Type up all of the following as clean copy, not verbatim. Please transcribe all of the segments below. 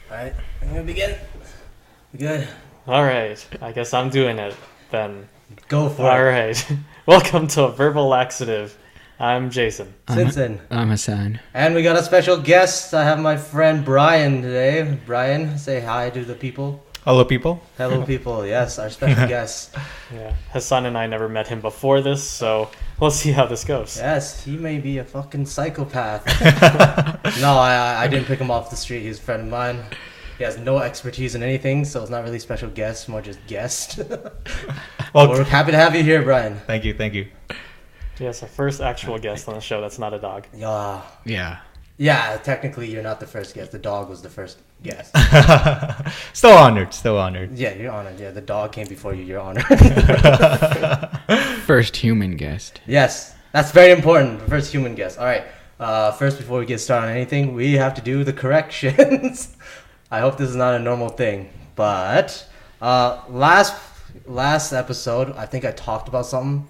Alright, I'm gonna begin. Good. Alright, I guess I'm doing it then. Go for it. Alright, welcome to Verbal Laxative. I'm Jason. Simpson. I'm Hassan. And we got a special guest. I have my friend Brian today. Brian, say hi to the people. Hello, people. Hello, people. Yes, our special guest. Yeah, Hassan and I never met him before this, so we'll see how this goes. Yes, he may be a fucking psychopath. No, I didn't pick him off the street. He's a friend of mine. He has no expertise in anything, so it's not really special guest, more just guest. Well, We're happy to have you here, Brian. thank you. Yes, our first actual guest on the show that's not a dog. Yeah. Yeah. Yeah, technically you're not the first guest. The dog was the first guest. Still honored. Yeah, you're honored. Yeah, the dog came before you. You're honored. First human guest. Yes, that's very important. First human guest. All right. First, before we get started on anything, we have to do the corrections. I hope this is not a normal thing, but last episode, I think I talked about something.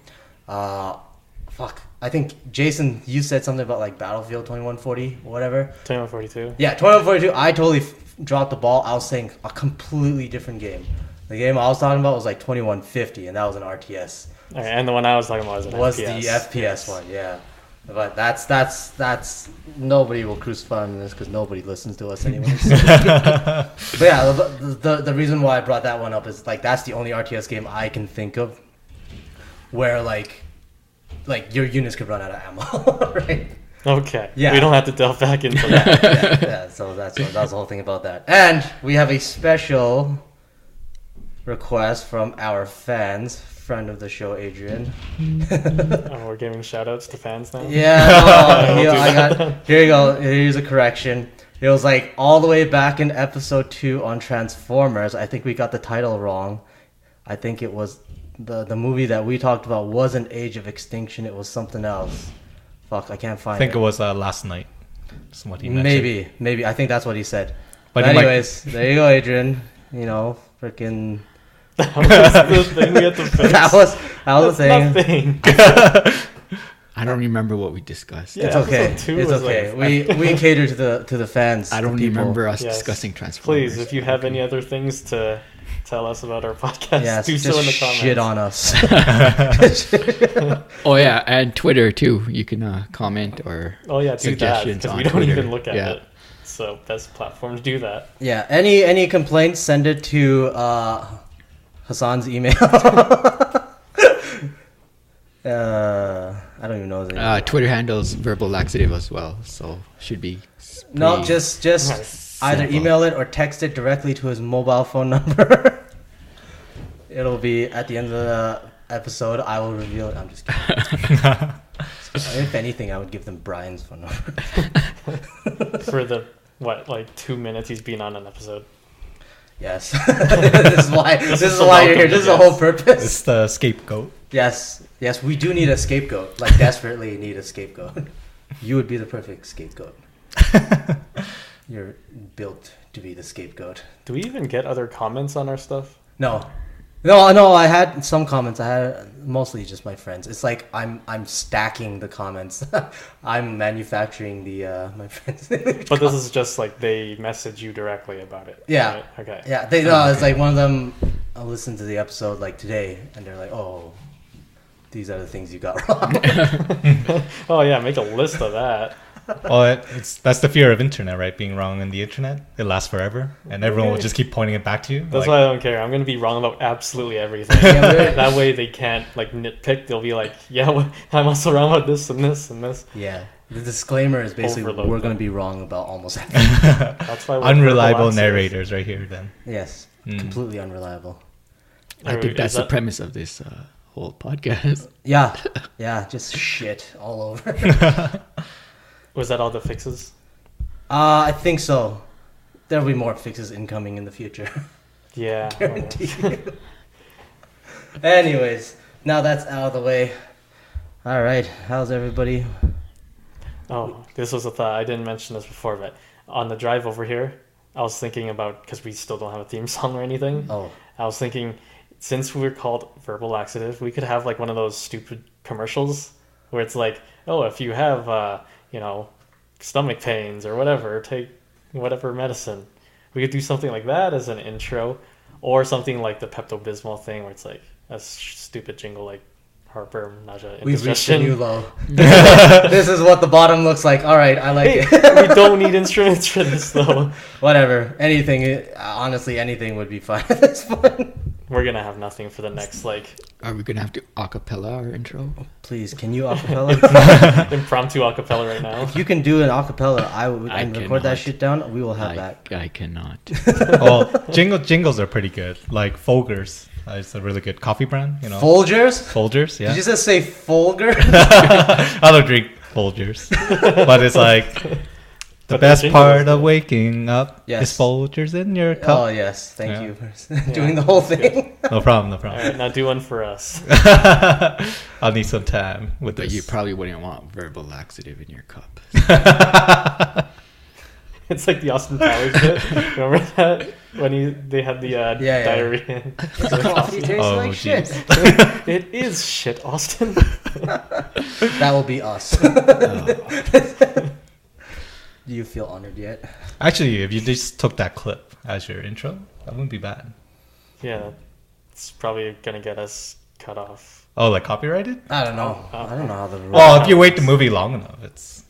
I think Jason, you said something about like Battlefield 2140 or whatever. 2142. Yeah, 2142. I totally dropped the ball. I was saying a completely different game. The game I was talking about was like 2150, and that was an RTS. Alright, and the one I was talking about was an FPS. The FPS one, yeah. But that's nobody will crucify me on this because nobody listens to us anyways. But yeah, the reason why I brought that one up is like that's the only RTS game I can think of where like your units could run out of ammo, right? Okay. Yeah. We don't have to delve back into that. Yeah. So that's the whole thing about that. And we have a special request from our fans, friend of the show, Adrian. Oh, we're giving shout outs to fans now? Yeah. Here you go. Here's a correction. It was like all the way back in episode 2 on Transformers. I think we got the title wrong. I think it was the movie that we talked about wasn't Age of Extinction. It was something else. Fuck, I can't find it. I think it was last night. That's what he mentioned. Maybe. I think that's what he said. But anyways, there you go, Adrian. You know, freaking. That was the thing we had to fix. that was the thing. Nothing. I don't remember what we discussed. Yeah, It's okay. episode 2 It's was okay. like- We cater to the fans. I don't the people. remember us Yes. discussing Transformers. Please, if you have any other things to tell us about our podcast, Yes, do just so in the comments. shit on us. Oh yeah, and Twitter too. You can comment or Oh yeah, do that suggestions because on we don't Twitter. even look at Yeah. it. So best platform to do that. Yeah. Any complaints? Send it to Hassan's email. I don't even know his name. Twitter handles verbal laxative as well, so should be. No, pretty just Nice. either simple. email it or text it directly to his mobile phone number. It'll be at the end of the episode. I will reveal it. I'm just kidding. If anything, I would give them Brian's phone number. For the, 2 minutes he's been on an episode. Yes. This is why you're here. This is the Yes. whole purpose. It's the scapegoat. Yes, we do need a scapegoat. Like, desperately need a scapegoat. You would be the perfect scapegoat. You're built to be the scapegoat. Do we even get other comments on our stuff? No, I had some comments. I had mostly just my friends. It's like I'm stacking the comments. I'm manufacturing the my friends. But this is just like they message you directly about it. Yeah. Right? Okay. Yeah, it's like one of them listened to the episode like today, and they're like, "Oh, these are the things you got wrong." Oh yeah, make a list of that. Well, that's the fear of internet, right? Being wrong on the internet, it lasts forever, and everyone will just keep pointing it back to you. That's Like, why I don't care. I'm gonna be wrong about absolutely everything. Yeah, That way they can't nitpick. They'll be like, yeah, I'm also wrong about this and this and this. Yeah, the disclaimer is basically Overload we're them. going to be wrong about almost everything. That's why we're unreliable verbal narrators right here. Then Yes, completely unrelaable. I think that's the premise of this whole podcast. Yeah, just shit all over. Was that all the fixes? I think so. There'll be more fixes incoming in the future. Yeah. Guarantee you. Anyways, now that's out of the way. All right, how's everybody? Oh, this was a thought. I didn't mention this before, but on the drive over here, I was thinking about, because we still don't have a theme song or anything. Oh, I was thinking, since we were called Verbal Laxative, we could have like one of those stupid commercials where it's like, oh, if you have, stomach pains or whatever, take whatever medicine. We could do something like that as an intro, or something like the Pepto-Bismol thing where it's like a stupid jingle like Harper, Naja, We've reached a indigestion. new low. This is what the bottom looks like. All right, I like it. We don't need instruments for this though. Whatever. Anything, honestly, anything would be fine at this point. We're gonna have nothing for the next like Are we gonna have to acapella our intro? Please, can you acapella? impromptu acapella right now. If you can do an acapella, I would I and record that cannot. shit down. We will have that. I cannot. Well, jingles are pretty good. Like Folgers, it's a really good coffee brand. You know, Folgers? Folgers. Yeah, Did you just say Folger? I don't drink Folgers, but it's like the But best the part jingle of is good. waking up Yes. is Folgers in your Oh cup. yes, thank Yeah. you for doing the whole thing. No problem, no All problem. right, now do one for us. I'll need some time with But this. you probably wouldn't want verbal laxative in your cup. It's like the Austin Powers bit. Remember that when they had the yeah. diarrhea? This coffee tastes Oh, like shit. jeez. It is shit, Austin. That will be us. Oh, Do you feel honored yet? Actually, if you just took that clip as your intro, that wouldn't be bad. Yeah, it's probably gonna get us cut off. Oh, like copyrighted? I don't know. Oh. I don't know how the rules. Well, if you wait the movie long enough, it's.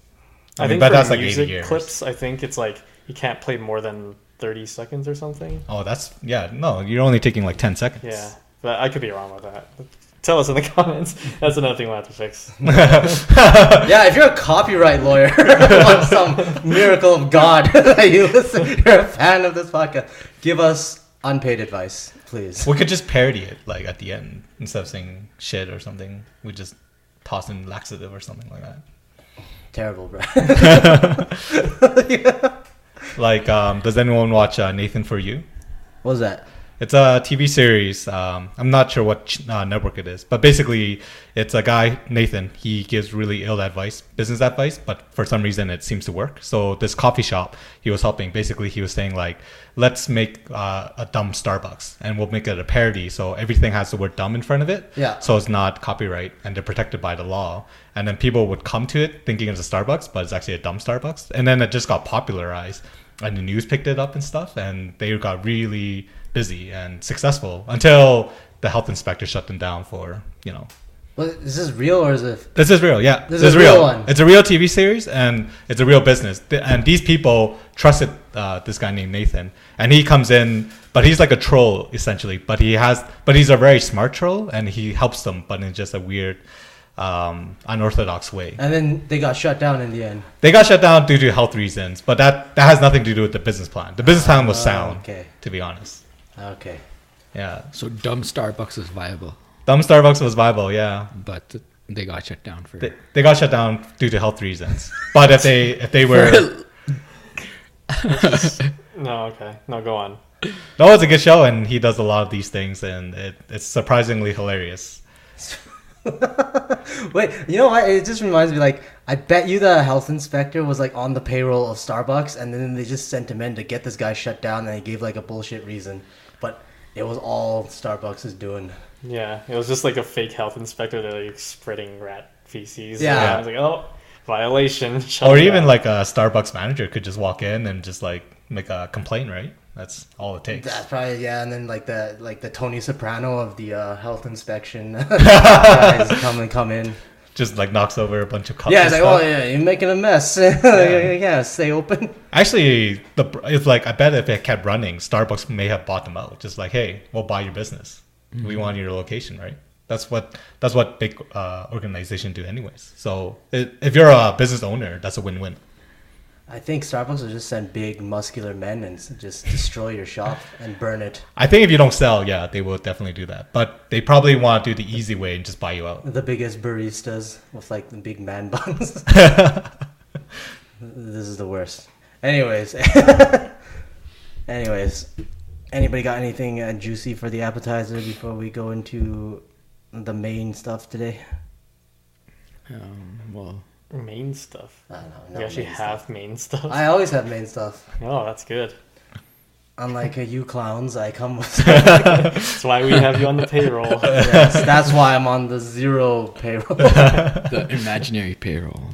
I mean, think but for that's like 80 music years. clips, I think it's like you can't play more than 30 seconds or something. Oh, that's yeah. No, you're only taking like 10 seconds. Yeah, but I could be wrong with that. Tell us in the comments. That's another thing we'll have to fix. Yeah, if you're a copyright lawyer on some miracle of God that you listen, you're a fan of this podcast, give us unpaid advice, please. We could just parody it like at the end instead of saying shit or something. We just toss in laxative or something like that. Terrible, bro. Like, does anyone watch Nathan For You? What was that? It's a TV series. I'm not sure what network it is, but basically, it's a guy, Nathan. He gives really ill advice, business advice, but for some reason it seems to work. So this coffee shop he was helping, basically he was saying like, let's make a dumb Starbucks, and we'll make it a parody. So everything has the word dumb in front of it. Yeah. So it's not copyright, and they're protected by the law. And then people would come to it thinking it's a Starbucks, but it's actually a dumb Starbucks. And then it just got popularized, and the news picked it up and stuff, and they got really busy and successful until the health inspector shut them down for, you know. Well, is this real or is it? This is real, yeah. This is a real one. It's a real TV series, and it's a real business. And these people trusted this guy named Nathan, and he comes in, but he's like a troll essentially. But he's a very smart troll, and he helps them, but in just a weird, unorthodox way. And then they got shut down in the end. They got shut down due to health reasons, but that has nothing to do with the business plan. The business plan was sound, Okay. to be honest. Okay. Yeah, so dumb Starbucks is viable, dumb Starbucks was viable. Yeah. but they got shut down for. They got shut down due to health reasons. But if they were No, okay. No, go on. no, it's a good show, and he does a lot of these things, and it's surprisingly hilarious. Wait, you know what? It just reminds me, like, I bet you the health inspector was, like, on the payroll of Starbucks, and then they just sent him in to get this guy shut down, and he gave, like, a bullshit reason. But it was all Starbucks is doing. Yeah, it was just like a fake health inspector that like spreading rat feces. Yeah. And I was like, oh, violation. Shut Or it even down. like a Starbucks manager could just walk in and just like make a complaint, right? That's all it takes. That's probably, yeah, and then, like the Tony Soprano of the health inspection guys come in. Just like knocks over a bunch of cups. Yeah, and it's like, stuff. oh, yeah, you're making a mess. Yeah, stay open. Actually, it's like I bet if it kept running, Starbucks may have bought them out. Just like, hey, we'll buy your business. We want your location, right? That's what big organizations do, anyways. So if you're a business owner, that's a win-win. I think Starbucks will just send big, muscular men and just destroy your shop and burn it. I think if you don't sell, yeah, they will definitely do that. But they probably want to do the easy way and just buy you out. The biggest baristas with like the big man buns. This is the worst. Anyways, anybody got anything juicy for the appetizer before we go into the main stuff today? Well, main stuff. I don't know. We actually have main stuff. I always have main stuff. Oh, that's good. Unlike you clowns, I come with. That's why we have you on the payroll. Yes, that's why I'm on the zero payroll. the imaginary payroll.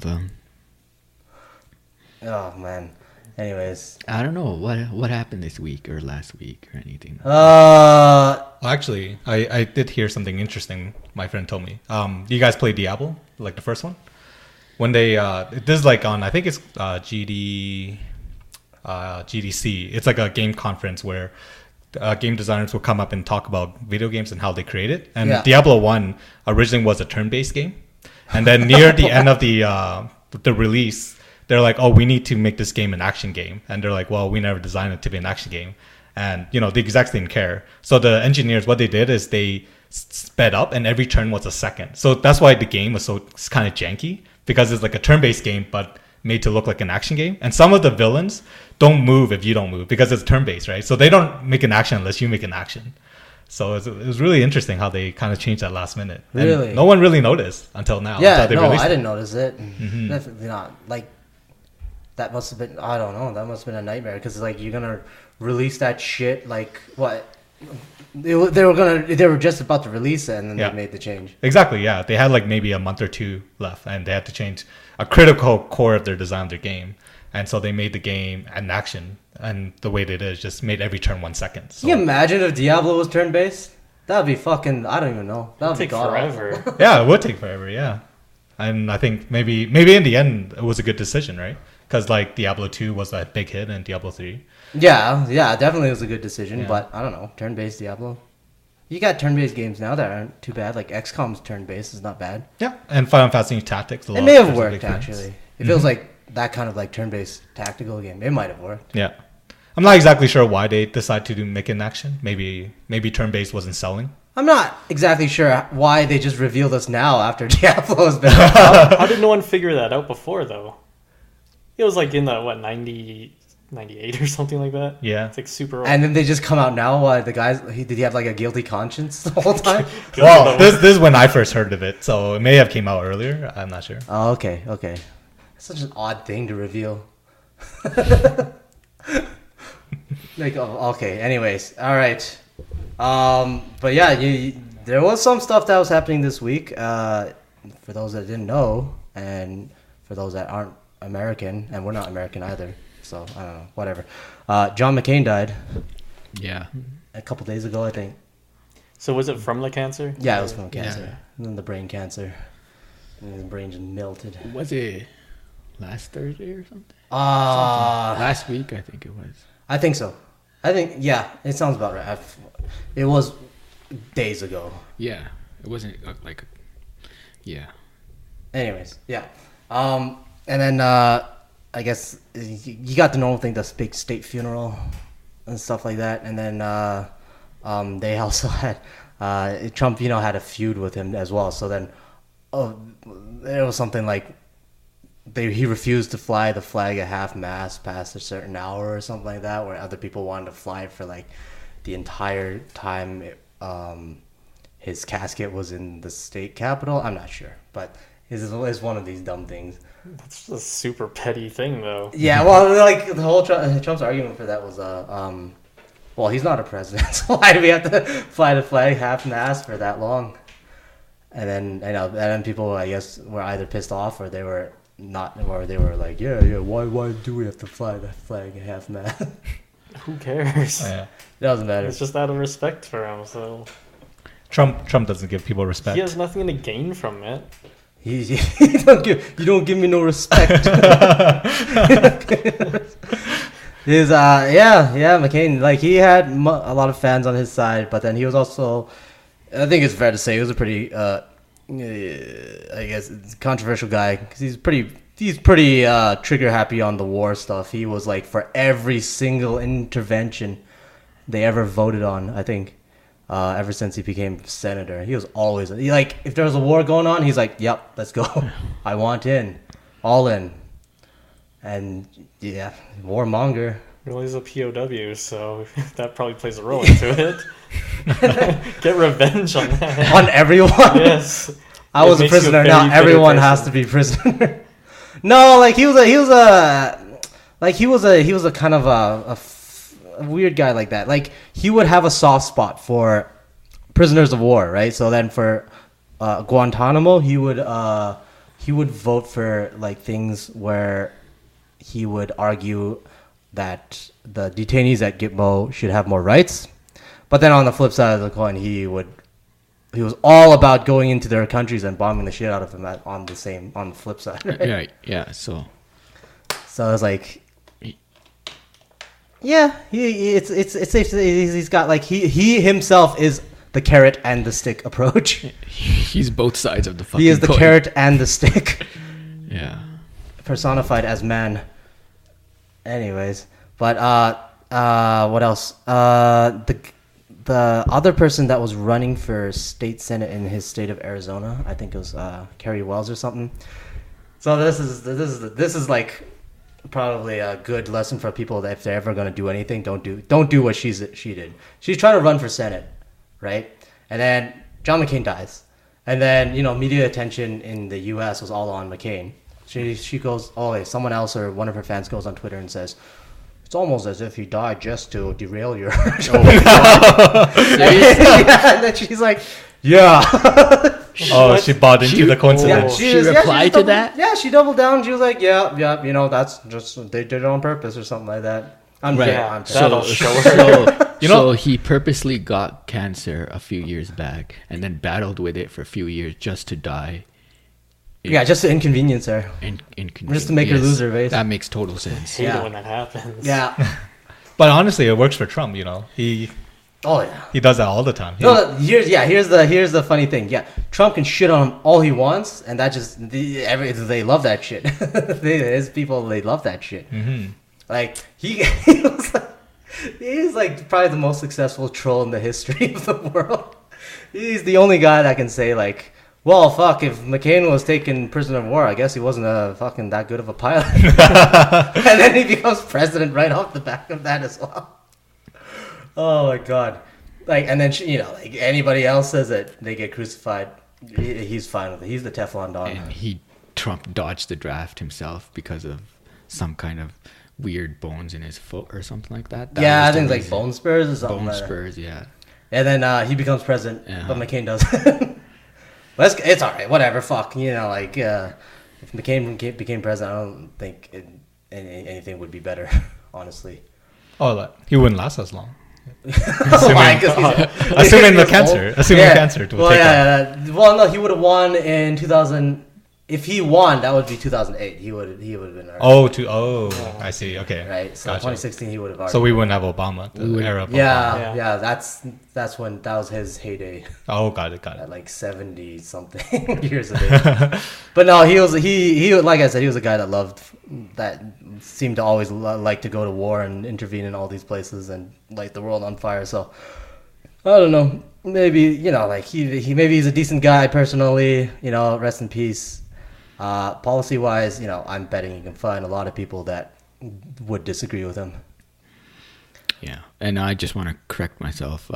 Oh man, Anyways, I don't know what happened this week or last week or anything. Well, actually, I did hear something interesting. My friend told me. You guys play Diablo, like the first one? When they this is like on, I think it's GDC. It's like a game conference where game designers will come up and talk about video games and how they create it. And Yeah. Diablo 1 originally was a turn-based game, and then near the end of the release, they're like, oh, we need to make this game an action game. And they're like, well, we never designed it to be an action game. And, you know, the execs didn't care. So the engineers, what they did is they sped up and every turn was a second. So that's why the game was so kind of janky, because it's like a turn-based game, but made to look like an action game. And some of the villains don't move if you don't move because it's turn-based, right? So they don't make an action unless you make an action. So it was really interesting how they kind of changed that last minute. And really? no one really noticed until now. Yeah, until they no, released I it. didn't notice it. Mhm. Definitely not. Like, that must have been, I don't know, that must have been a nightmare. Because, like, you're going to release that shit, like, what? They were just about to release it, and then Yeah. they made the change. Exactly, yeah. They had like maybe a month or two left, and they had to change a critical core of their design of their game. And so they made the game an action, and the way they did is just made every turn 1 second. So, Can you imagine if Diablo was turn-based? That would be fucking, I don't even know. That would be Take god-awful. forever. yeah, it would take forever, yeah. And I think maybe in the end it was a good decision, right? Because like Diablo 2 was a big hit, and Diablo 3. Yeah, definitely was a good decision, Yeah. but I don't know, turn-based Diablo. You got turn-based games now that aren't too bad, like XCOM's turn-based is not bad. Yeah, and Final Fantasy Tactics. It may have there's a worked, big difference. actually. It feels like that kind of like turn-based tactical game. It might have worked. Yeah. I'm not exactly sure why they decided to make it an action. Maybe turn-based wasn't selling. I'm not exactly sure why they just revealed us now after Diablo has been out. How did no one figure that out before, though? It was like in the, 98 or something like that? Yeah. It's like super old. And then they just come out now. Why the guys? Did he have like a guilty conscience the whole time? Well, this is when I first heard of it, so it may have came out earlier. I'm not sure. Oh, okay. Such an odd thing to reveal. Like, oh, okay. Anyways, all right. But yeah, there was some stuff that was happening this week. For those that didn't know, and for those that aren't American, and we're not American either, so I don't know. Whatever. John McCain died Yeah. a couple days ago, I think. So was it from the cancer? Yeah, it was from cancer. Yeah. And then the brain cancer. And his brain just melted. Was it last Thursday or something? Last Last week, I think it was. I think so. I think, yeah, it sounds about right. It was days ago. Yeah. It wasn't like. Yeah. Anyways, yeah. And then I guess you got the normal thing, the big state funeral and stuff like that. And then they also had Trump, had a feud with him as well. So then there was something like he refused to fly the flag at half-mast past a certain hour or something like that, where other people wanted to fly for like the entire time his casket was in the state capitol. I'm not sure, but it's one of these dumb things. That's a super petty thing, though. Yeah, well, like the whole Trump's argument for that was, well, he's not a president, so why do we have to fly the flag half-mast for that long? And then people, I guess, were either pissed off or they were not, or they were like, yeah, why do we have to fly the flag half-mast? Who cares? Yeah. It doesn't matter. It's just out of respect for him. So Trump doesn't give people respect. he has nothing to gain from it. You don't give me no respect. McCain, like he had a lot of fans on his side, but then he was also, I think it's fair to say, he was a pretty, I guess, controversial guy because he's pretty trigger happy on the war stuff. He was like for every single intervention they ever voted on, I think. Ever since he became senator, he was always like, if there was a war going on, he's like, "Yep, let's go. I want in, all in." And yeah, warmonger. Well, he's a POW, so that probably plays a role into it. Get revenge on that. On everyone. Yes. I was a makes you a prisoner. very Now bitter everyone person. has to be prisoner. No, like he was a kind of a weird guy like that. Like he would have a soft spot for prisoners of war, right? So then for Guantanamo, he would vote for like things where he would argue that the detainees at Gitmo should have more rights. But then on the flip side of the coin, he was all about going into their countries and bombing the shit out of them on the flip side. Right? Right. Yeah. So it's like, yeah, it's safe to say he's got like he himself is the carrot and the stick approach. he's both sides of the fucking He is the coin. carrot and the stick. Yeah. Personified as man. Anyways, but what else? The other person that was running for state senate in his state of Arizona, I think it was Kerry Wells or something. So this is like probably a good lesson for people that if they're ever going to do anything, don't do what she did. She's trying to run for senate, right? And then John McCain dies, and then media attention in the U.S. was all on McCain. She goes, someone else or one of her fans goes on Twitter and says, it's almost as if he died just to derail your. Yeah, and then she's like, yeah. She bought into the coincidence. She replied to that? Yeah, she doubled down. She was like, yeah, that's just, they did it on purpose or something like that. That'll show her. So he purposely got cancer a few years back and then battled with it for a few years just to die. Yeah, just to inconvenience her. Just to make her lose her base. That makes total sense. I hate it when that happens. Yeah. But honestly, it works for Trump. He does that all the time. Here's the funny thing. Yeah, Trump can shit on him all he wants, and that just they love that shit. His people, they love that shit. Mm-hmm. Like he's like probably the most successful troll in the history of the world. He's the only guy that can say like, well, fuck, if McCain was taken prisoner of war, I guess he wasn't fucking that good of a pilot. And then he becomes president right off the back of that as well. Oh my god. Like, and then, like anybody else says it, they get crucified. He's fine with it. He's the Teflon Don. And Trump dodged the draft himself because of some kind of weird bones in his foot or something like that. I think it's like bone spurs or something. Bone spurs, yeah. And then he becomes president, but McCain doesn't. But it's all right. Whatever. Fuck. If McCain became president, I don't think anything would be better. Honestly. Oh, he wouldn't last as long. Assuming the cancer. Assuming cancer. Well, no, he would have won in 2000. If he won, that would be 2008. He would have been. I see. Okay. Right. So gotcha. 2016, he would have. So we wouldn't have Obama. The era of Obama. Yeah. That's when that was his heyday. Oh, got it. At like 70 something years of age. But no, he like I said, he was a guy that seemed to always like to go to war and intervene in all these places and light the world on fire. So I don't know. Maybe like he maybe he's a decent guy personally. Rest in peace. Policy wise, I'm betting you can find a lot of people that would disagree with him. Yeah, and I just want to correct myself.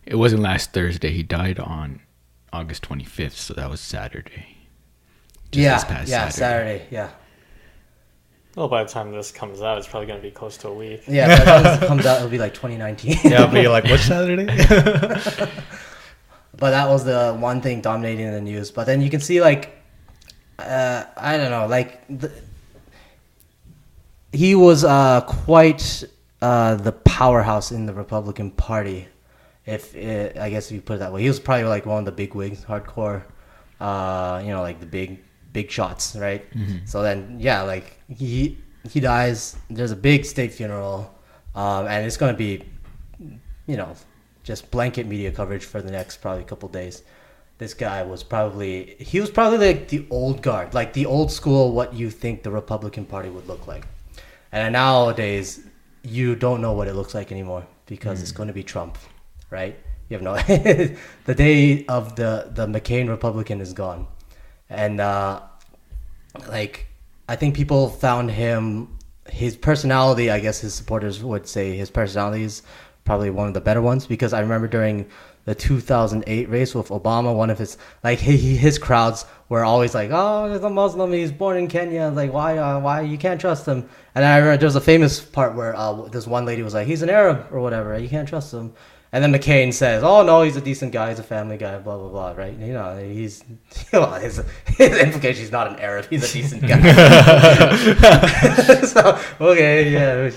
It wasn't last Thursday. He died on August 25th, so that was Saturday. This past Saturday. Yeah. Well, by the time this comes out, it's probably going to be close to a week. Yeah, by the time this comes out, it'll be like 2019. Yeah, but you're like, what Saturday? But that was the one thing dominating the news. But then you can see like, I don't know, like he was quite the powerhouse in the Republican Party, I guess if you put it that way. He was probably like one of the big wigs, hardcore, like the big shots, right? Mm-hmm. So then, like he dies. There's a big state funeral, and it's gonna be, just blanket media coverage for the next probably couple days. This guy was probably like the old guard, like the old school, what you think the Republican Party would look like. And nowadays, you don't know what it looks like anymore because it's going to be Trump, right? You have no, the day of the McCain Republican is gone. And like, I think people found his personality, I guess his supporters would say his personality is probably one of the better ones, because I remember during the 2008 race with Obama, one of his his crowds were always like, "Oh, he's a Muslim. He's born in Kenya. Like, why you can't trust him?" And I remember there was a famous part where this one lady was like, "He's an Arab or whatever. You can't trust him." And then McCain says, "Oh no, he's a decent guy. He's a family guy. Blah blah blah." Right? You know, he's his implication. He's not an Arab. He's a decent guy. So okay, yeah.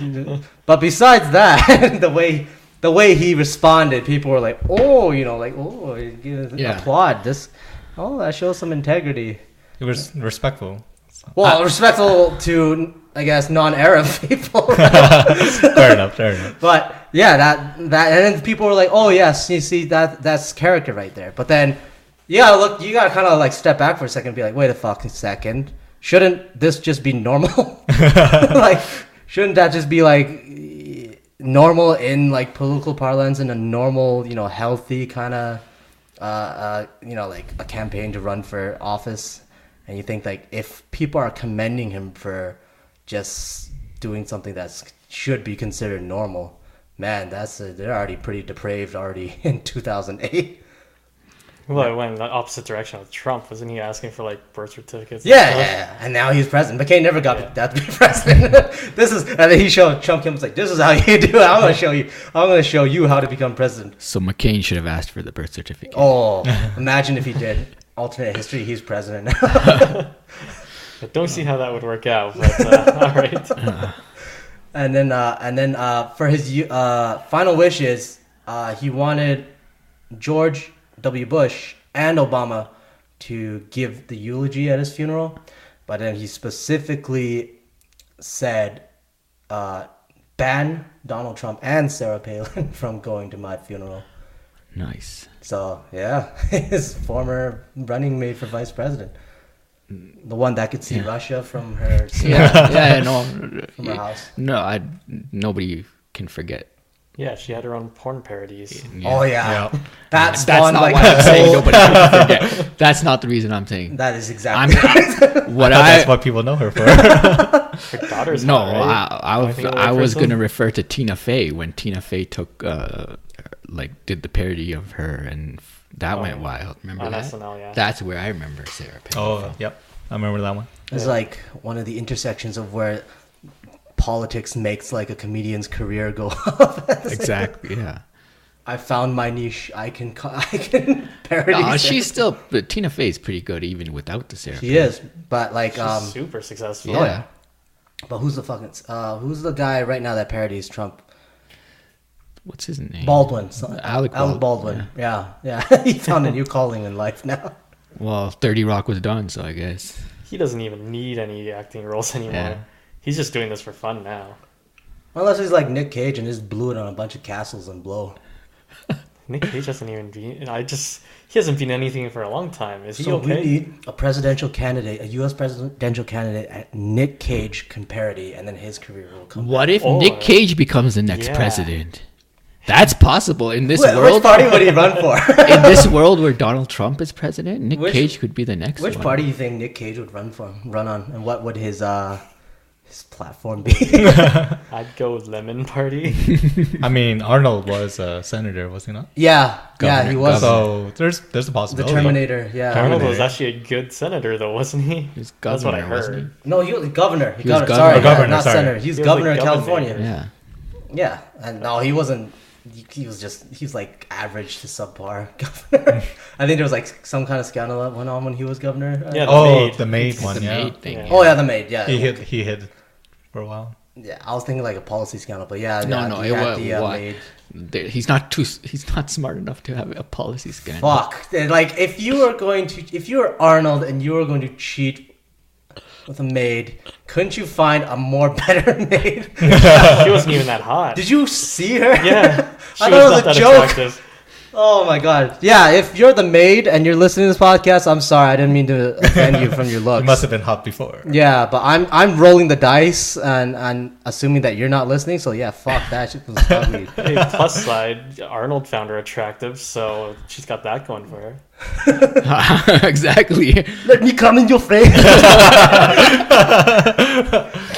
But besides that, the way he responded, people were like, "Oh, applaud this. Oh, that shows some integrity." It was respectful. Well, respectful to, I guess, non-Arab people. Fair enough. But yeah, that and then people were like, "Oh yes, you see that's character right there." But then, look, you gotta kind of like step back for a second and be like, "Wait a fucking second, shouldn't this just be normal? Like, shouldn't that just be like normal in like political parlance in a normal, healthy kind of, like a campaign to run for office?" And you think like if people are commending him for just doing something that should be considered normal, man, they're already pretty depraved already in 2008. Well, it went in the opposite direction with Trump. Wasn't he asking for like birth certificates? Yeah. And now he's president. McCain never got that to be president. And then he showed Trump him was like, "This is how you do it. I'm gonna show you how to become president." So McCain should have asked for the birth certificate. Oh, imagine if he did. Alternate history, he's president now. I don't see how that would work out, but all right. And then for his final wishes, he wanted George W. Bush and Obama to give the eulogy at his funeral, but then he specifically said, ban Donald Trump and Sarah Palin from going to my funeral. Nice. So yeah, his former running mate for vice president, the one that could see Russia from her from her house. No, nobody can forget. Yeah, she had her own porn parodies. Yeah. Oh yeah, that's not like why I'm saying nobody can forget. That's not the reason I'm saying. That is exactly That's what people know her for. Her daughter's No, hot, right? I was gonna refer to Tina Fey when Tina Fey took did the parody of her, and that went wild. Remember on that? SNL, yeah. That's where I remember Sarah Palin. Oh, yep, I remember that one. It's like one of the intersections of where politics makes like a comedian's career go up. Exactly. Yeah. I found my niche. I can parody. No, she's still. But Tina Fey is pretty good even without the Sarah. She is, but like She's super successful. Yeah. But who's the guy right now that parodies Trump? What's his name? Baldwin. Alec Baldwin. Yeah. He found a new calling in life now. Well, 30 Rock was done, so I guess. He doesn't even need any acting roles anymore. Yeah. He's just doing this for fun now. Unless he's like Nick Cage and just blew it on a bunch of castles and blow. Nick Cage hasn't even been. He hasn't been anything for a long time. Is he So okay? we need a presidential candidate, a U.S. presidential candidate Nick Cage can parody, and then his career will come. What if Or- Nick Cage becomes the next Yeah. president? That's possible in this Which world. party would he run for? In this world where Donald Trump is president, Nick Cage could be the next Which one. party do you think Nick Cage would run on, and what would his platform be? I'd go with Lemon Party. I mean, Arnold was a senator, was he not? Yeah, he was So there's a the possibility. Terminator. Yeah, Arnold was Terminator. actually a good senator, though, wasn't he? He's That's what I governor, wasn't heard. no, he was governor. He was Sorry, governor. Governor, not sorry. senator. He's He was governor like of governor. California. Yeah. Yeah, and no, he wasn't. He was like average to subpar governor. I think there was like some kind of scandal that went on when he was governor. Yeah, The maid one, The yeah. maid thing. Yeah. Oh yeah, the maid. Yeah, He hid for a while. Yeah, I was thinking like a policy scandal, but yeah, No, he it had was the what? maid. He's not smart enough to have a policy scandal. Fuck! Like if you were Arnold and you were going to cheat with a maid, couldn't you find a more better maid? She wasn't even that hot. Did you see her? Yeah. She I was thought not it was a that joke. attractive. Oh my god. Yeah, if you're the maid and you're listening to this podcast, I'm sorry, I didn't mean to offend you from your He looks. must have been hot before. Yeah, but I'm rolling the dice and assuming that you're not listening. So yeah, fuck that shit was ugly. Hey, plus side, Arnold found her attractive, so she's got that going for her. Exactly. Let me come in your face.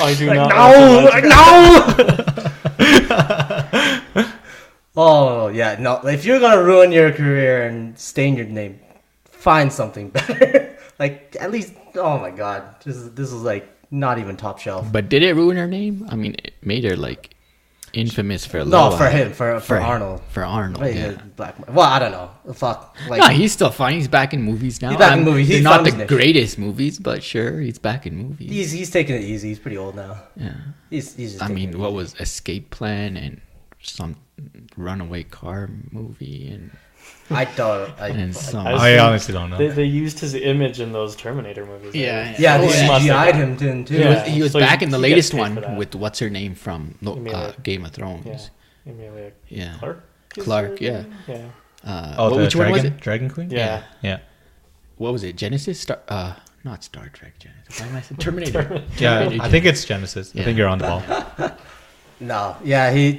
I do Like, not. no, like, no. Oh yeah, no. If you're gonna ruin your career and stain your name, find something better. Like at least, oh my god, this is like not even top shelf. But did it ruin her name? I mean, it made her like. infamous for a No, little for while. him, for Arnold. For Arnold, But yeah. Well, I don't know. Fuck. Like, No, he's still fine. He's back in movies now. He's back in movies. They're He's not found the his niche. greatest movies, but sure, he's back in movies. he's taking it easy. He's pretty old now. Yeah. He's just I taking mean, it what easy. was Escape Plan and some runaway car movie and I don't. and some. I honestly don't know. They used his image in those Terminator movies. Yeah, Yeah, Oh, they yeah. CGI'd him too. Yeah. He was So back in the he latest gets paid for one that. with what's her name from Emilia. Game of Thrones. Yeah. Emilia Yeah. Clark? is Clark, her yeah. name? Yeah. Oh, which one was it? Dragon Queen? Yeah. Yeah. What was it? Genesis? Not Star Trek. Genesis. Why am I saying Terminator? Yeah, Terminator I think it's Genesis. I Yeah. think you're on the ball. No, yeah,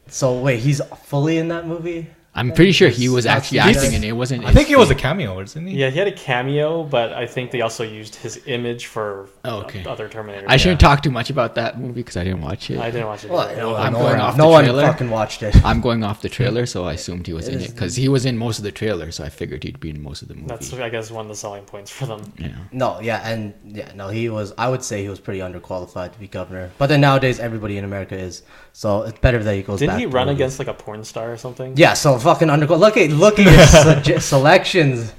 So wait, he's fully in that movie? I'm pretty sure he was actually He's- acting, and it wasn't. I think it was a cameo, wasn't he? Yeah, he had a cameo, but I think they also used his image for Okay. other Terminators. I shouldn't talk too much about that movie because I didn't watch it. I didn't watch it. Well, either. no, I'm no going one, off no the one trailer. fucking watched it. I'm going off the trailer, so I assumed he was in it because he was in most of the trailer, so I figured he'd be in most of the movie. That's, I guess, one of the selling points for them. Yeah. No, he was. I would say he was pretty underqualified to be governor. But then nowadays, everybody in America is. So it's better that he goes. Didn't back he to run movies. against like a porn star or something? Yeah, so fucking underqualified. Look at his selections.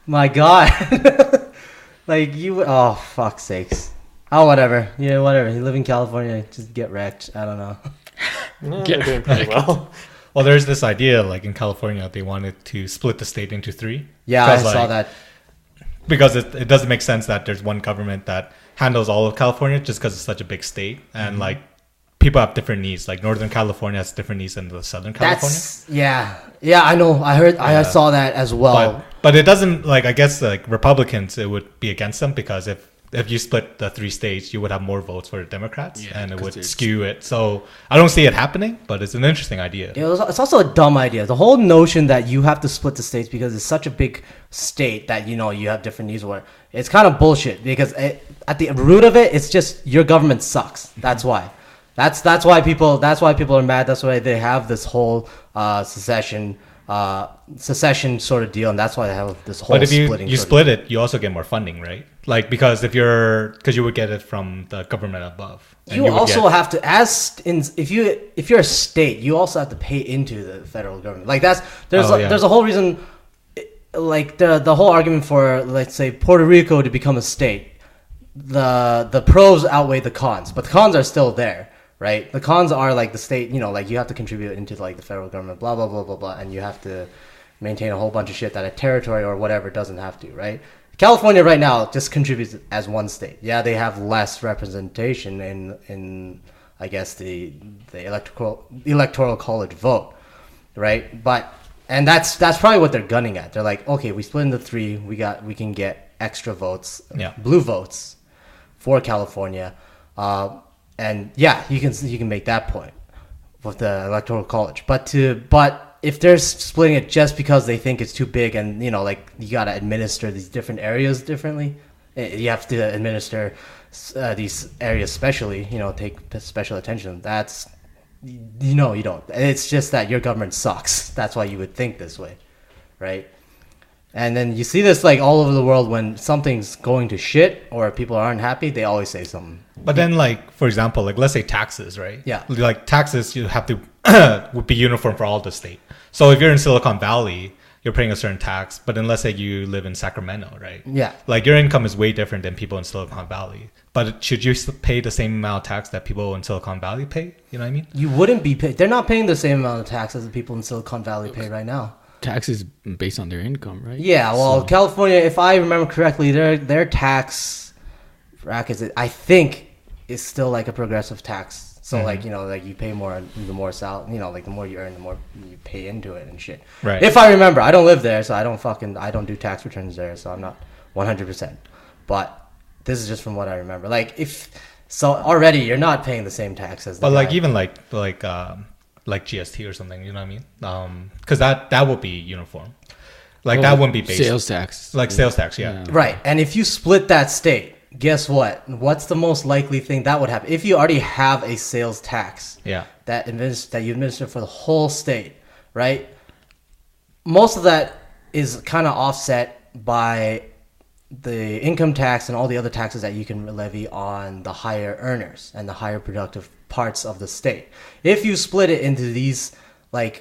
My God. Like you. Oh fuck sakes. Oh whatever. Yeah, whatever. You live in California. Just get wrecked. I don't know. No, Get they're doing pretty well. Well, there's this idea, like in California, they wanted to split the state into three. Yeah, I 'Cause, saw like, that. Because it doesn't make sense that there's one government that handles all of California just because it's such a big state. And like people have different needs. Like Northern California has different needs than the Southern California. That's yeah. I know. I saw that as well. But it doesn't, like, I guess like Republicans, it would be against them because if you split the three states, you would have more votes for the Democrats, Yeah, and it 'cause would it's- skew it. So I don't see it happening, but it's an interesting idea. It's also a dumb idea. The whole notion that you have to split the states because it's such a big state that you have different needs. Or it's kind of bullshit because at the root of it, it's just your government sucks. That's why. That's why people are mad. That's why they have this whole secession sort of deal, and that's why they have this whole. But if you splitting you sort of split it, you also get more funding, right? Like because you would get it from the government above. And You would also get- have to, if you're a state, you also have to pay into the federal government. Like there's a whole reason, like the whole argument for, let's say, Puerto Rico to become a state. The pros outweigh the cons, but the cons are still there, right? The cons are like the state, like you have to contribute into like the federal government, blah blah blah blah blah, and you have to maintain a whole bunch of shit that a territory or whatever doesn't have to, right? California right now just contributes as one state. Yeah, they have less representation in I guess the electoral college vote, right? And that's probably what they're gunning at. They're like, okay, we split into three, we can get extra votes, blue votes for California, and yeah, you can make that point with the electoral college. But if they're splitting it just because they think it's too big and like you got to administer these different areas differently, you have to administer these areas specially, take special attention. That's you don't. It's just that your government sucks. That's why you would think this way, right? And then you see this like all over the world when something's going to shit or people aren't happy, they always say something. But then, like, for example, like, let's say taxes, right? Yeah. Like, taxes, you have to would be uniform for all the state. So if you're in Silicon Valley, you're paying a certain tax. But then let's say you live in Sacramento, right? Yeah. Like, your income is way different than people in Silicon Valley. But should you pay the same amount of tax that people in Silicon Valley pay? You know what I mean? You wouldn't be paid. They're not paying the same amount of tax as the people in Silicon Valley pay right now. Taxes based on their income, right? Yeah, well, California, if I remember correctly, their tax brackets, I think, is still like a progressive tax. So like like you pay more the more salary, like the more you earn, the more you pay into it and shit. Right. If I remember, I don't live there, so I don't do tax returns there, so I'm not 100%. But this is just from what I remember. Like already you're not paying the same tax as. But like even like GST or something, you know what I mean? Because that would be uniform. Like that wouldn't be based sales tax. like sales tax, yeah. Right, and if you split that state, guess what? What's the most likely thing that would happen? If you already have a sales tax, Yeah. that you administer for the whole state, right? Most of that is kind of offset by the income tax and all the other taxes that you can levy on the higher earners and the higher productive parts of the state. If you split it into these like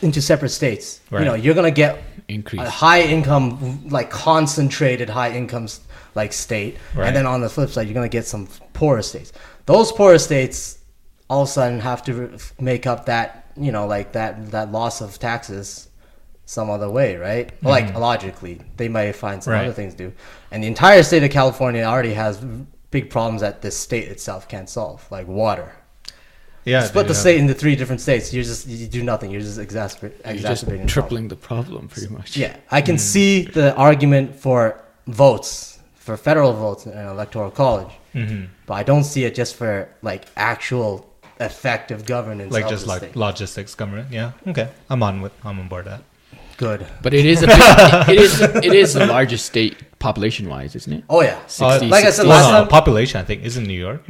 into separate states, Right. you're gonna get Increase. a high income, like concentrated high incomes like state, Right. and then on the flip side, you're gonna get some poorer states. Those poorer states all of a sudden have to make up that like that loss of taxes some other way, right? Like logically, they might find some Right. other things to do. And the entire state of California already has big problems that this state itself can't solve, like water. Yeah. Split the yeah. state into 3 different states. You do nothing. You're just exacerbating. You're just the problem. tripling the problem, pretty much. Yeah, I can see the argument for votes, for federal votes in an electoral college, but I don't see it just for like actual effective governance. Like of just the like state. logistics government. Yeah. Okay. I'm on board that. Good. But it is it is the largest state population wise, isn't it? Oh yeah. 60, Like I said 60. last Well, no, time, population I think is in New York.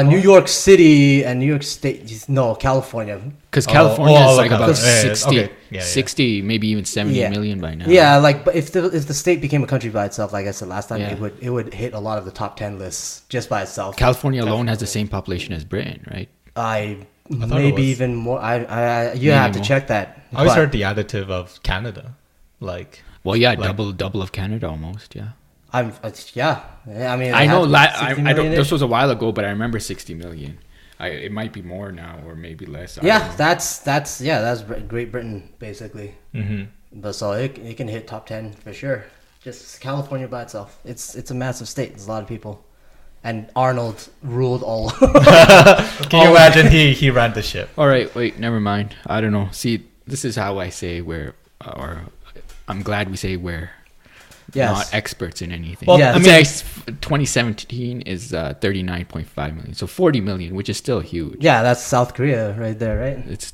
New York City and New York State. No, California. Because California is like okay. about Yeah, 60, okay. Yeah, 60, maybe even 70 Yeah. million by now. Yeah, like but if the state became a country by itself, like I said last time, Yeah. it would hit a lot of the top 10 lists just by itself. California alone has the same population as Britain, right? I thought it maybe was- even more. you Maybe have to more. check that. I always But heard the additive of Canada, like Well, yeah, Like- double of Canada almost, yeah. yeah. I mean, I it know. has to be 60 I don't. million-ish. This was a while ago, but I remember 60 million. It might be more now, or maybe less. I don't Yeah, know. that's Great Britain basically. mhm. But so it can hit top 10 for sure. Just California by itself. It's a massive state. There's a lot of people, and Arnold ruled all. Can you imagine he ran the ship? All right, wait, never mind. I don't know. See, this is how I say we're, or I'm glad we say we're Yes. not experts in anything. Well, Yeah. I I'd mean, say 2017 is 39.5 million, so 40 million, which is still huge. Yeah, that's South Korea right there, right? It's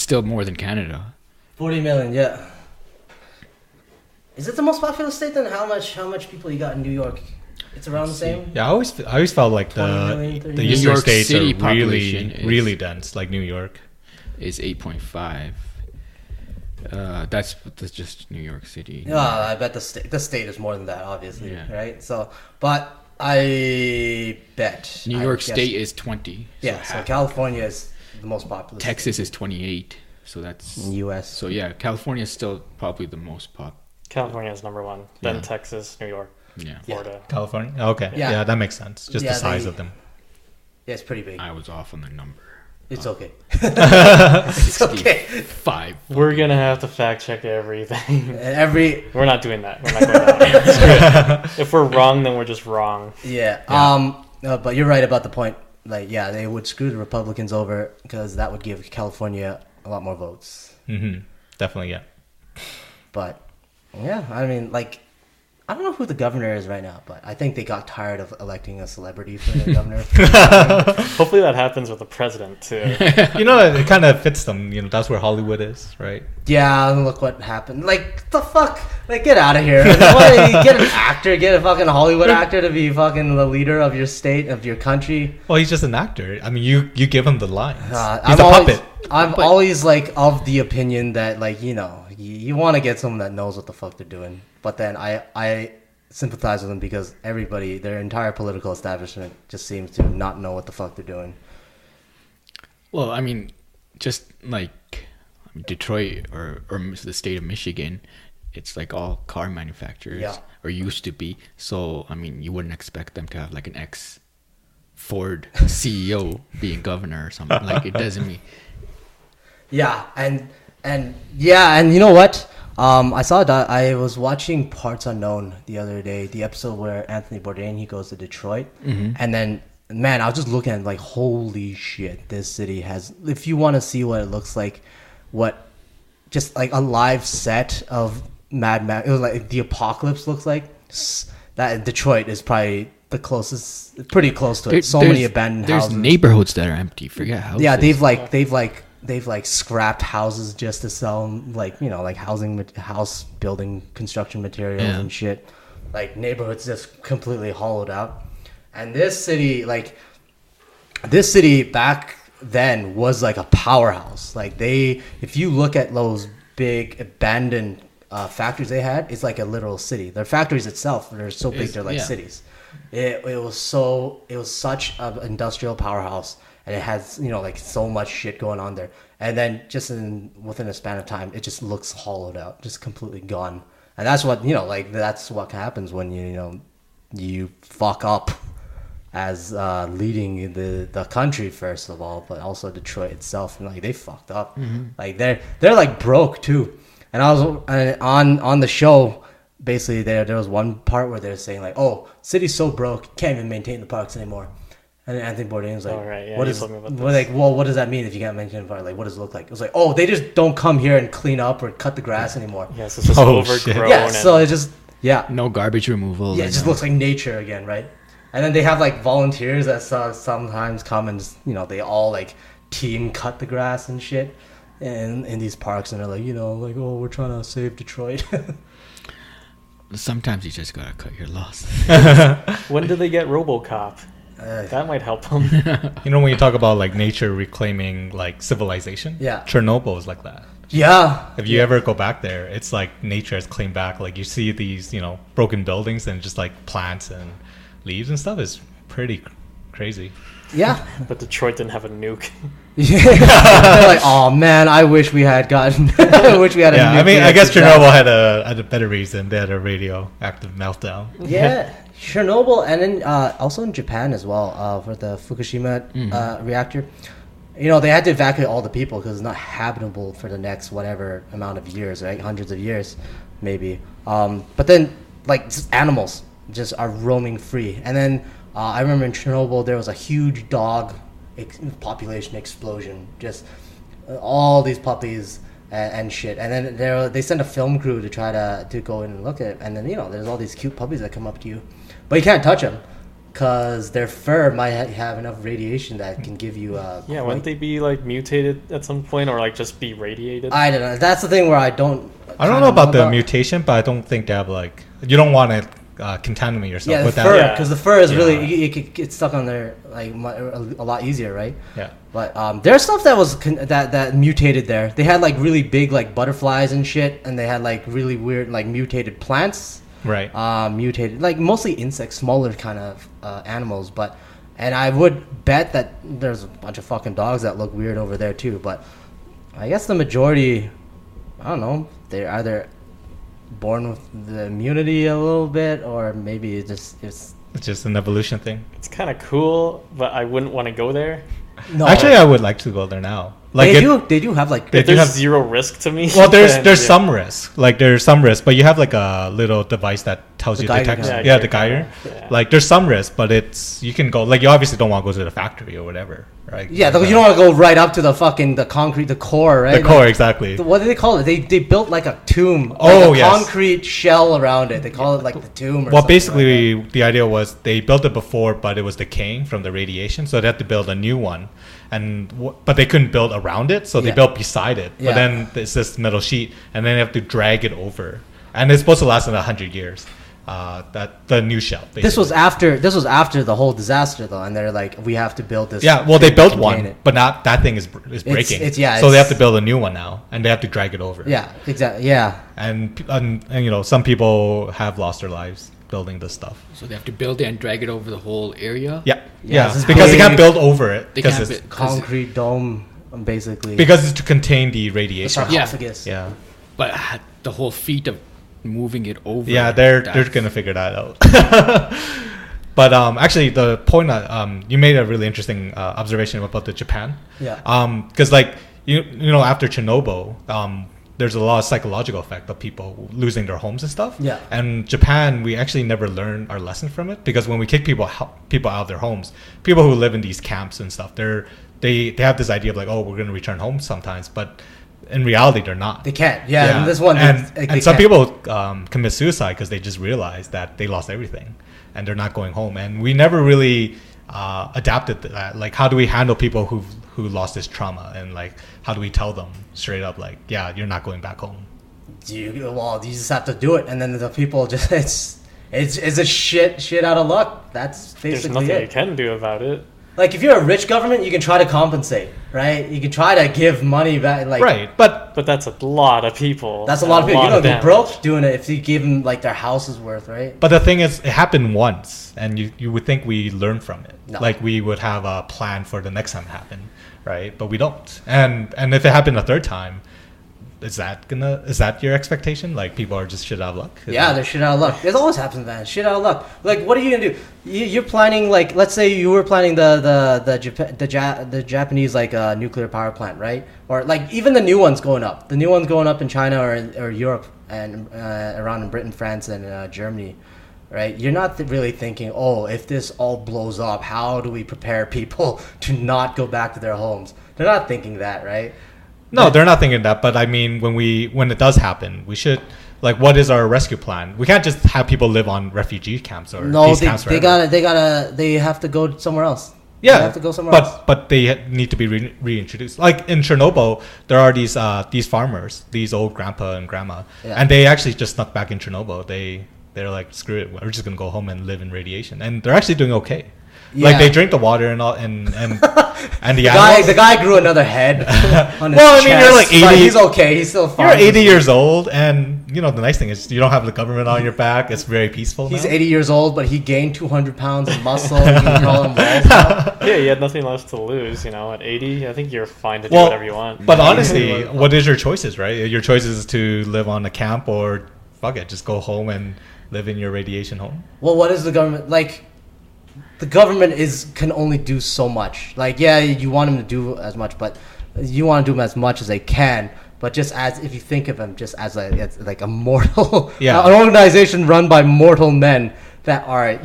still more than Canada. 40 million, yeah. Is it the most populous state then? How much people you got in New York? It's around the same. yeah, I always felt like 20 million, 30 the million. eastern New York states City are population really is- really dense, like New York. Is 8.5. That's just New York City. I bet the state is more than that, obviously, Yeah. right? So, but I bet New I York guess- State is 20. Yeah, so half. California is the most populous. Texas is 28. So that's in the U.S. so yeah. California is still probably the most pop. California is number one. Then Yeah. Texas, New York, Yeah, Florida. California. Okay, Yeah. yeah, that makes sense. Just Yeah, the size they- of them. Yeah, it's pretty big. I was off on the number. It's okay. It's okay. 65. We're gonna have to fact check everything. Every We're not doing that. We're not going that. If we're wrong, then we're just wrong. yeah. But you're right about the point. Like, yeah, they would screw the Republicans over because that would give California a lot more votes. Definitely, yeah. But yeah, I mean, like, I don't know who the governor is right now, but I think they got tired of electing a celebrity for the governor. Hopefully that happens with the president too. You know, it kind of fits them. You know, that's where Hollywood is, right? Yeah, look what happened. Like, the fuck? Like, get out of here. Get an actor, get a fucking Hollywood actor to be fucking the leader of your state, of your country. Well, he's just an actor. I mean, you give him the lines. He's I'm a always, puppet. I'm always, like, of the opinion that, like, you want to get someone that knows what the fuck they're doing. But then I sympathize with them because everybody, their entire political establishment just seems to not know what the fuck they're doing. Well, I mean, just like Detroit or the state of Michigan, it's like all car manufacturers, Yeah. or used to be. So, I mean, you wouldn't expect them to have like an ex Ford CEO being governor or something. Like, it doesn't mean. Yeah, and you know what? I saw that I was watching Parts Unknown the other day, the episode where Anthony Bourdain he goes to Detroit, and then man, I was just looking at it like, holy shit, this city has. If you want to see what it looks like, what just like a live set of Mad Max, it was like the apocalypse looks like. That Detroit is probably the closest, pretty close to it. So many abandoned there's houses. neighborhoods that are empty. Forget houses. Yeah, they've scrapped houses just to sell, like, like house building construction materials Yeah. and shit. Like, neighborhoods just completely hollowed out. And this city back then was like a powerhouse. Like, if you look at those big abandoned factories they had, it's like a literal city. Their factories itself, they're so big, they're like cities. It was such an industrial powerhouse. and it has, you know, like so much shit going on there. And then just within a span of time, it just looks hollowed out, just completely gone. And that's what, you know, like that's what happens when you fuck up as leading the country, first of all, but also Detroit itself. And like they fucked up. Like they're like broke too. And I was on the show. Basically, there was one part where they're saying like, "Oh, city's so broke, can't even maintain the parks anymore." And then Anthony Bourdain was like, what does that mean if you can't maintain the park? Like, what does it look like? It was like, oh, they just don't come here and clean up or cut the grass anymore. Yeah, so it's just overgrown. Yeah, so it just no garbage removal. Yeah, it just looks like nature again, right? And then they have like volunteers that sometimes come and just, you know, they all like team cut the grass and shit in these parks, and they're like, you know, like, oh, we're trying to save Detroit. Sometimes you just gotta cut your loss. When did they get RoboCop? That might help them. You know, when you talk about like nature reclaiming like civilization, Chernobyl is like that. Yeah. If you ever go back there, it's like nature has claimed back. Like you see these, you know, broken buildings and just like plants and leaves and stuff is pretty crazy. Yeah. But Detroit didn't have a nuke. Yeah. They're like, oh man, I wish we had gotten. I wish we had a nuke. I mean, I guess Chernobyl had a better reason. They had a radioactive meltdown. Yeah. Chernobyl, and then also in Japan as well, for the Fukushima reactor. You know, they had to evacuate all the people because it's not habitable for the next whatever amount of years, right? Hundreds of years, maybe. But then, like, just animals just are roaming free. And then I remember in Chernobyl, there was a huge dog population explosion. Just all these puppies and shit. And then they sent a film crew to try to go in and look at it. And then, you know, there's all these cute puppies that come up to you. But you can't touch them because their fur might have enough radiation that can give you wouldn't they be like mutated at some point or like just be radiated? I don't know. That's the thing where I don't know about the mutation, but I don't think they have like, you don't want to contaminate yourself with fur, that. because the fur is really, you could get stuck on there like a lot easier, right? Yeah. But there's stuff that was that mutated there. They had like really big like butterflies and shit, and they had like really weird like mutated plants. Right. Mutated, like mostly insects, smaller kind of animals. And I would bet that there's a bunch of fucking dogs that look weird over there too. But I guess the majority, I don't know, they're either born with the immunity a little bit, or maybe it's just an evolution thing. It's kind of cool, but I wouldn't want to go there. No, actually, I would like to go there now. Like they do have like there's zero risk to me. Well, there's some risk. Like there's some risk, but you have like a little device that tells you the text. Yeah, the Geiger. Yeah. Like there's some risk, but you can go. Like you obviously don't want to go to the factory or whatever, right? Yeah, you don't want to go right up to the concrete, the core, right? The core, exactly. What do they call it? They built like a tomb. Concrete shell around it. They call it like the tomb. Well, basically the idea was they built it before, but it was decaying from the radiation, so they had to build a new one. But they couldn't build around it, so they built beside it. But then it's this metal sheet, and then they have to drag it over, and it's supposed to last 100 years. That the new shell. Basically. This was after the whole disaster though, and they're like, we have to build this. Yeah, well, they built one, but not that thing is breaking. So they have to build a new one now, and they have to drag it over. Yeah, exactly. Yeah, and you know, some people have lost their lives building this stuff. So they have to build it and drag it over the whole area? Yeah. Because they can't build over it. Because it's concrete dome, basically. Because it's to contain the radiation. The sarcophagus. Yeah. But the whole feat of moving it over. Yeah, they're going to figure that out. But actually, the point you made a really interesting observation about the Japan. Yeah. Because like, you know, after Chernobyl, there's a lot of psychological effect of people losing their homes and stuff. Yeah. And Japan, we actually never learned our lesson from it, because when we kick people out of their homes, people who live in these camps and stuff, they have this idea of like, oh, we're going to return home sometimes, but in reality, they're not. They can't. Yeah. And this one, and some people commit suicide because they just realize that they lost everything and they're not going home. And we never really adapted to that. Like, how do we handle people who lost this trauma, and like, how do we tell them straight up, like, yeah, you're not going back home? You just have to do it, and then the people just it's a shit out of luck. That's basically There's nothing you can do about it. Like if you're a rich government, you can try to compensate, right? You can try to give money back, like Right, but But that's a lot of people. that's a lot of people. You don't go damage. broke doing it if you give them like their house's worth, right? the thing is, it happened once, and you would think we learn from it. No. Like we would have a plan for the next time it happen, right? But we don't. And if it happened a third time, is that your expectation? Like people are just shit out of luck? Yeah, they're shit out of luck. This always happens, man. Shit out of luck. Like, what are you gonna do? You're planning, like, let's say you were planning the Japanese like nuclear power plant, right? Or like even the new ones going up. The new ones going up in China or Europe and around in Britain, France, and Germany, right? You're not really thinking, oh, if this all blows up, how do we prepare people to not go back to their homes? They're not thinking that, right? No, they're not thinking that. But I mean, when it does happen, we should, like, what is our rescue plan? We can't just have people live on refugee camps or No, peace camps they have to go somewhere else. Yeah, They have to go somewhere else. but they need to be reintroduced. Like in Chernobyl, there are these farmers, these old grandpa and grandma, Yeah. and they actually just snuck back in Chernobyl. They're like, screw it, we're just gonna go home and live in radiation, and they're actually doing okay. Yeah. Like they drink the water and all, and the The guy grew another head on his Well, I mean, chest, you're like 80 but he's okay. He's still fine. You're 80 years old, and you know the nice thing is you don't have the government on your back. It's very peaceful. He's now. 80 years old, but he gained 200 pounds of muscle. He can crawl on walls now. Yeah, you had nothing left to lose. You know, at 80, I think you're fine to do Well, whatever you want. But honestly, what is your choices, right? Your choices is to live on a camp or fuck it, just go home and live in your radiation home. Well, what is the government like? The government can only do so much. Like, yeah, you want them to do as much, but you want to do them as much as they can. But just as if you think of them just as like a mortal, Yeah. an organization run by mortal men that are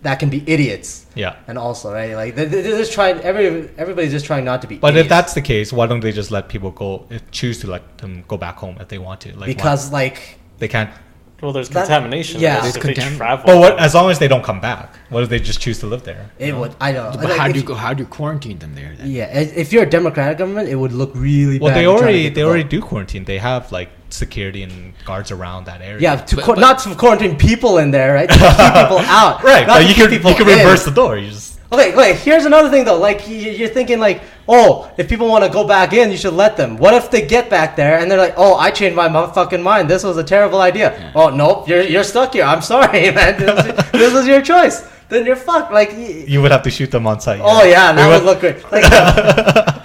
that can be idiots. Yeah. And also, right, like they're just trying. Everybody's just trying not to be. But idiots. if that's the case, why don't they just let people choose to let them go back home if they want to? Like, because why? like They can't. Well, there's That- contamination. yeah. If There's they contam- travel. But what? As long as they don't come back, what if they just choose to live there? it would. I don't know. But Like, how do you quarantine them there then? Yeah, if you're a democratic government, it would look really Well, bad. they trying to already get they the already vote. do quarantine. They have like security and guards around that area. Yeah, But- not to quarantine people in there, right? To keep people out. Right, not but to you keep can people in. reverse the door. You just Okay, here's another thing though. Like you're thinking like, oh, if people want to go back in, you should let them. What if they get back there and they're like, oh, I changed my motherfucking mind. This was a terrible idea. Yeah. Oh nope, you're stuck here. I'm sorry, man. This was your choice. Then you're fucked. Like, you would have to shoot them on site. oh yeah, that You would look great. Like,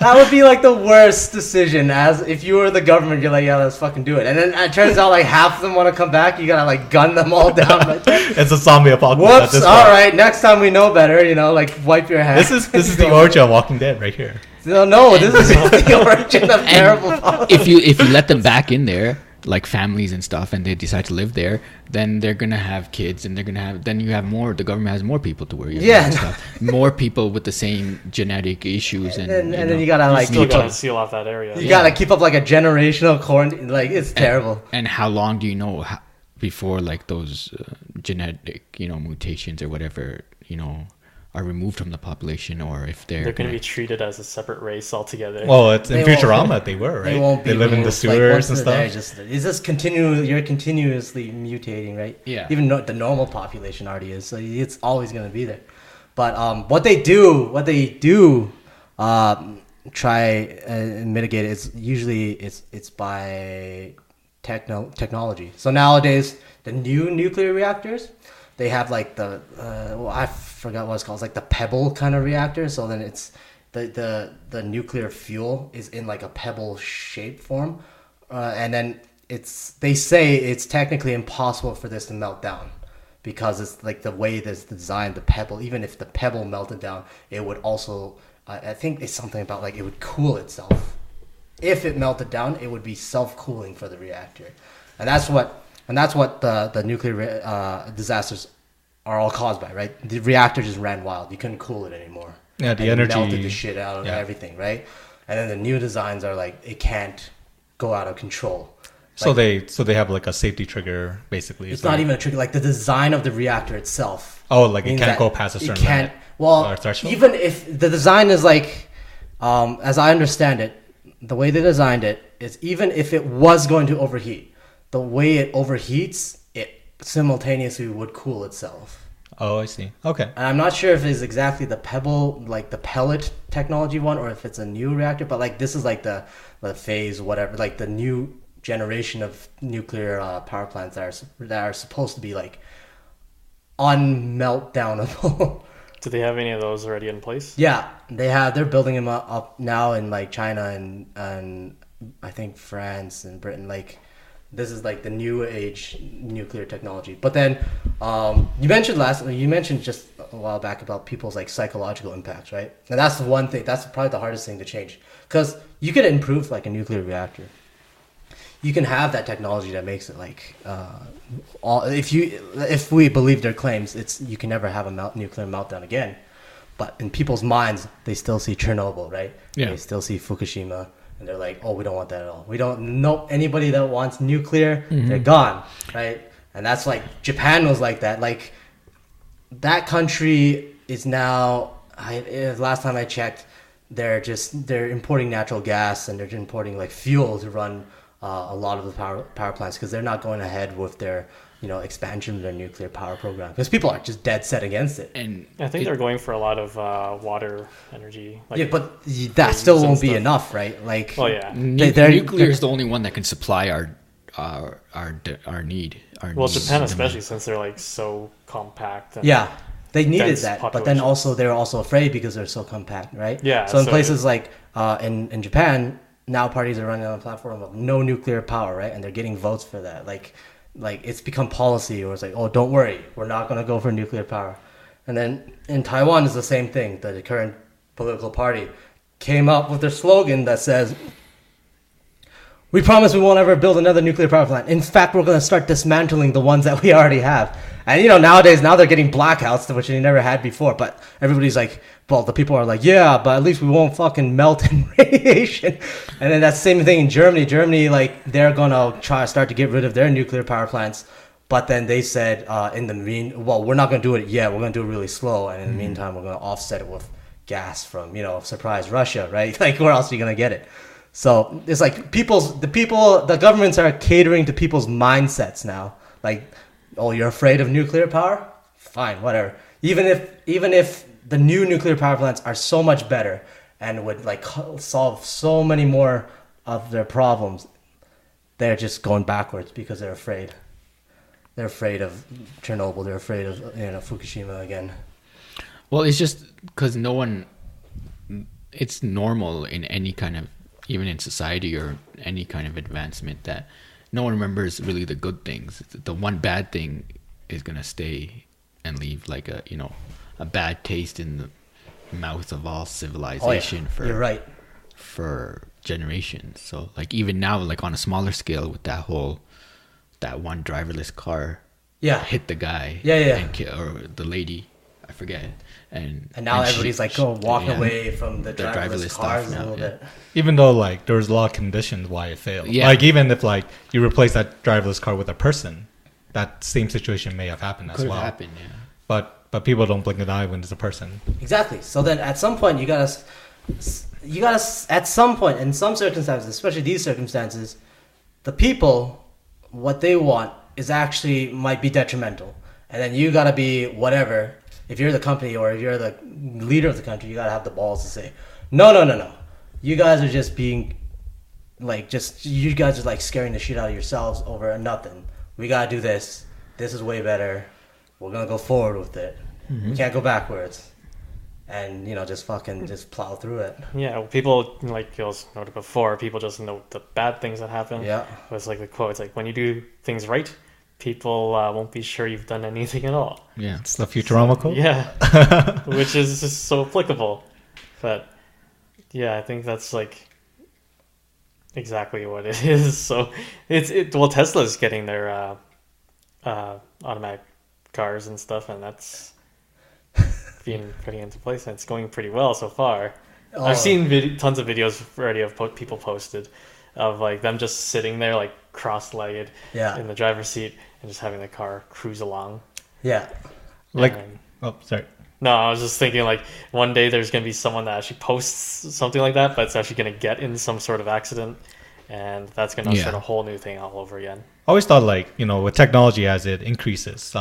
that would be like the worst decision. As if you were the government, you're like, yeah, let's fucking do it. And then it turns out like half of them want to come back. You gotta like gun them all down right there. It's a zombie apocalypse. at Whoops! this All point. right, next time we know better. Like wipe your hands. This is the origin of Walking Dead right here. No, this is the origin of terrible politics. If you let them back in there, like families and stuff, and they decide to live there, then they're gonna have kids, and then you have more. The government has more people to worry about. Yeah. And stuff. More people with the same genetic issues, and then you gotta like Still keep gotta up. seal off that area. You gotta keep up like a generational quarantine. Like it's terrible. And how long do you know before like those genetic mutations or whatever are removed from the population, or if They're going to be treated as a separate race altogether. Well, it's in They won't- Futurama. They were right. They won't be. They live in the removed. Like, sewers once and they're stuff. there, it's just continue. You're continuously mutating, right? Yeah. Even the normal population already is, so it's always gonna be there. But what they do, try and mitigate it. It's usually it's by technology. So nowadays, the new nuclear reactors, they have like I forgot what it's called. It's like the pebble kind of reactor. So then it's the nuclear fuel is in like a pebble shape form, and then they say it's technically impossible for this to melt down because it's like the way this designed, the pebble. Even if the pebble melted down, it would also I think it's something about like it would cool itself. If it melted down, it would be self-cooling for the reactor, and that's what the nuclear disasters are all caused by, right? The reactor just ran wild. You couldn't cool it anymore. Yeah, the And it energy melted the shit out of everything, right? And then the new designs are like it can't go out of control. So they have like a safety trigger basically. It's not even a trigger. Like the design of the reactor itself. Oh, like it means can't that go past a it certain can't. limit Well, or threshold? even if the design is like, as I understand it, the way they designed it is even if it was going to overheat, the way it overheats, it simultaneously would cool itself. Oh, I see. Okay. And I'm not sure if it's exactly the pebble, like the pellet technology one, or if it's a new reactor. But like this is like the phase, whatever, like the new generation of nuclear power plants that are supposed to be like unmeltdownable. Do they have any of those already in place? Yeah, they're building them up now in like China and I think France and Britain. Like this is like the new age nuclear technology. But then you mentioned just a while back about people's like psychological impacts, right? And that's the one thing. That's probably the hardest thing to change, because you could improve like a nuclear reactor. You can have that technology that makes it like if we believe their claims, you can never have a nuclear meltdown again. But in people's minds, they still see Chernobyl, right? Yeah. They still see Fukushima, and they're like, oh, we don't want that at all. We don't know anybody that wants nuclear. They're gone, right? And that's like Japan was like that. Like that country is now. Last time I checked, they're importing natural gas, and they're importing like fuel to run a lot of the power plants, because they're not going ahead with their expansion of their nuclear power program, because people are just dead set against it. And I think they're going for a lot of water energy. Like, yeah, but that still won't be stuff. enough, right? Like, oh yeah. nuclear is the only one that can supply our need. Well, Japan especially, since they're like so compact. And yeah, they needed dense that, but then populations. they're also afraid because they're so compact, right? Yeah, So in so places like in Japan, now parties are running on a platform of no nuclear power, right? And they're getting votes for that. Like it's become policy, or it's like, oh, don't worry, we're not going to go for nuclear power. And then in Taiwan is the same thing. The current political party came up with their slogan that says, we promise we won't ever build another nuclear power plant. In fact, we're going to start dismantling the ones that we already have. And nowadays, now they're getting blackouts, which they never had before. But everybody's like, well, the people are like, yeah, but at least we won't fucking melt in radiation. And then that's the same thing in Germany. Germany, like, they're going to start to get rid of their nuclear power plants. But then they said, we're not going to do it yet. We're going to do it really slow. And in the meantime, we're going to offset it with gas from, surprise Russia, right? Like, where else are you going to get it? So it's like the governments are catering to people's mindsets now. Like, oh, you're afraid of nuclear power? Fine, whatever. Even if the new nuclear power plants are so much better and would like solve so many more of their problems, they're just going backwards because they're afraid. They're afraid of Chernobyl. They're afraid of Fukushima again. Well, it's just because it's normal in any kind of, even in society or any kind of advancement, that no one remembers really the good things. The one bad thing is gonna stay and leave like a bad taste in the mouth of all civilization. You're right. For generations. So like even now, like on a smaller scale, with that one driverless car hit the guy and or the lady, I forget. And now everybody's like, walk away from the driverless cars a little bit. Even though like there's a lot of conditions why it failed. Yeah. Like even if like you replace that driverless car with a person, that same situation may have happened as well. Happen, yeah. But people don't blink an eye when it's a person. Exactly. So then at some point you gotta at some point, in some circumstances, especially these circumstances, the people, what they want is actually might be detrimental. And then you gotta be whatever. If you're the company or if you're the leader of the country, you gotta have the balls to say, no. You guys are just being you guys are like scaring the shit out of yourselves over nothing. We gotta do this. This is way better. We're gonna go forward with it. We can't go backwards. And just plow through it. Yeah, people, like you also noted before, people just know the bad things that happen. Yeah. It's like the quote, it's like, when you do things right, people won't be sure you've done anything at all. Yeah. It's the Futurama quote. Yeah, which is just so applicable. But yeah, I think that's like exactly what it is. So Tesla's getting their automatic cars and stuff, and that's being put into place, and it's going pretty well so far. Oh. I've seen tons of videos already of people posted of like them just sitting there like cross-legged in the driver's seat and just having the car cruise along. Yeah. Sorry. No, I was just thinking like one day there's going to be someone that actually posts something like that, but it's actually going to get in some sort of accident, and that's going to start a whole new thing all over again. I always thought with technology as it increases,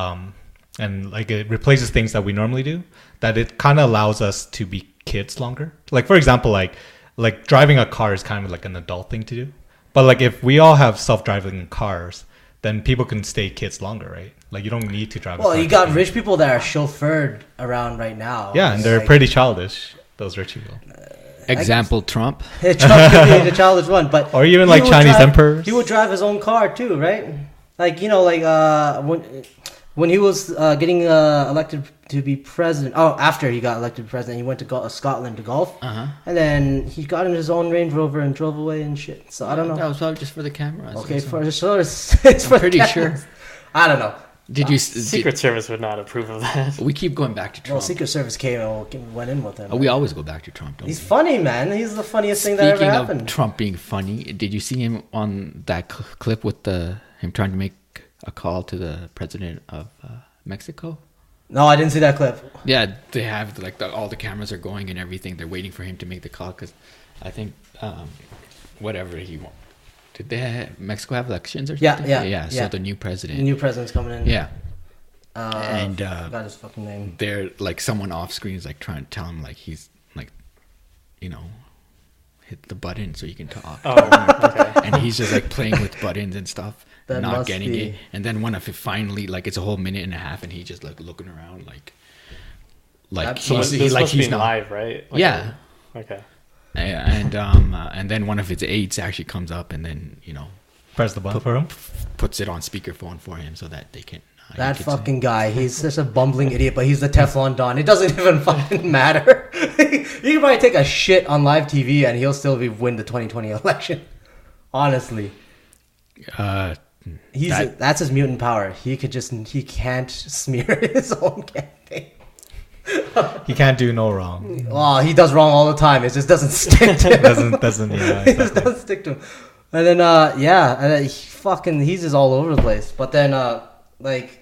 and like it replaces things that we normally do, that it kind of allows us to be kids longer. Like for example, like driving a car is kind of like an adult thing to do. But like if we all have self-driving cars, then people can stay kids longer, right? Like you don't need to drive. Well, you got rich people that are chauffeured around right now. Yeah, and they're like, pretty childish. Those rich people. Example, Trump. Trump could be the childish one, but Or even like Chinese emperors. He would drive his own car too, right? Like when he was getting elected to be president. Oh, after he got elected president, he went to Scotland to golf, and then he got in his own Range Rover and drove away and shit. So I don't know. That was probably just for the cameras. Okay, for the show, it's for pretty the sure. I don't know. Did you? Secret Service would not approve of that. We keep going back to Trump. Well, Secret Service came and went in with him. We always go back to Trump, don't He's we? funny, man. He's the funniest thing that ever Speaking happened. of Trump being funny, did you see him on that clip with him trying to make a call to the president of Mexico? No, I didn't see that clip. Yeah, they have like all the cameras are going and everything. They're waiting for him to make the call because I think whatever he wants. Did Mexico have elections or something? Yeah. So the new president. The new president's coming in. Yeah. I forgot his fucking name. They're like someone off screen is like trying to tell him like he's like, hit the button so you can talk. Oh, okay. And he's just like playing with buttons and stuff, That not must getting be. it. And then one of it finally like it's a whole minute and a half, and he just like looking around like So he's this like must he's be not. live, right? Like Yeah. Okay. And then one of his aides actually comes up and then Press the button for him. puts it on speakerphone for him so that they can. That fucking guy, he's such a bumbling idiot, but he's the Teflon Don. It doesn't even fucking matter. You can probably take a shit on live TV and he'll still win the 2020 election. Honestly. That's his mutant power. He can't smear his own campaign. He can't do no wrong. Oh, he does wrong all the time. It just doesn't stick to him. doesn't yeah. It just Exactly. doesn't stick to him. And then and then he's just all over the place. But then like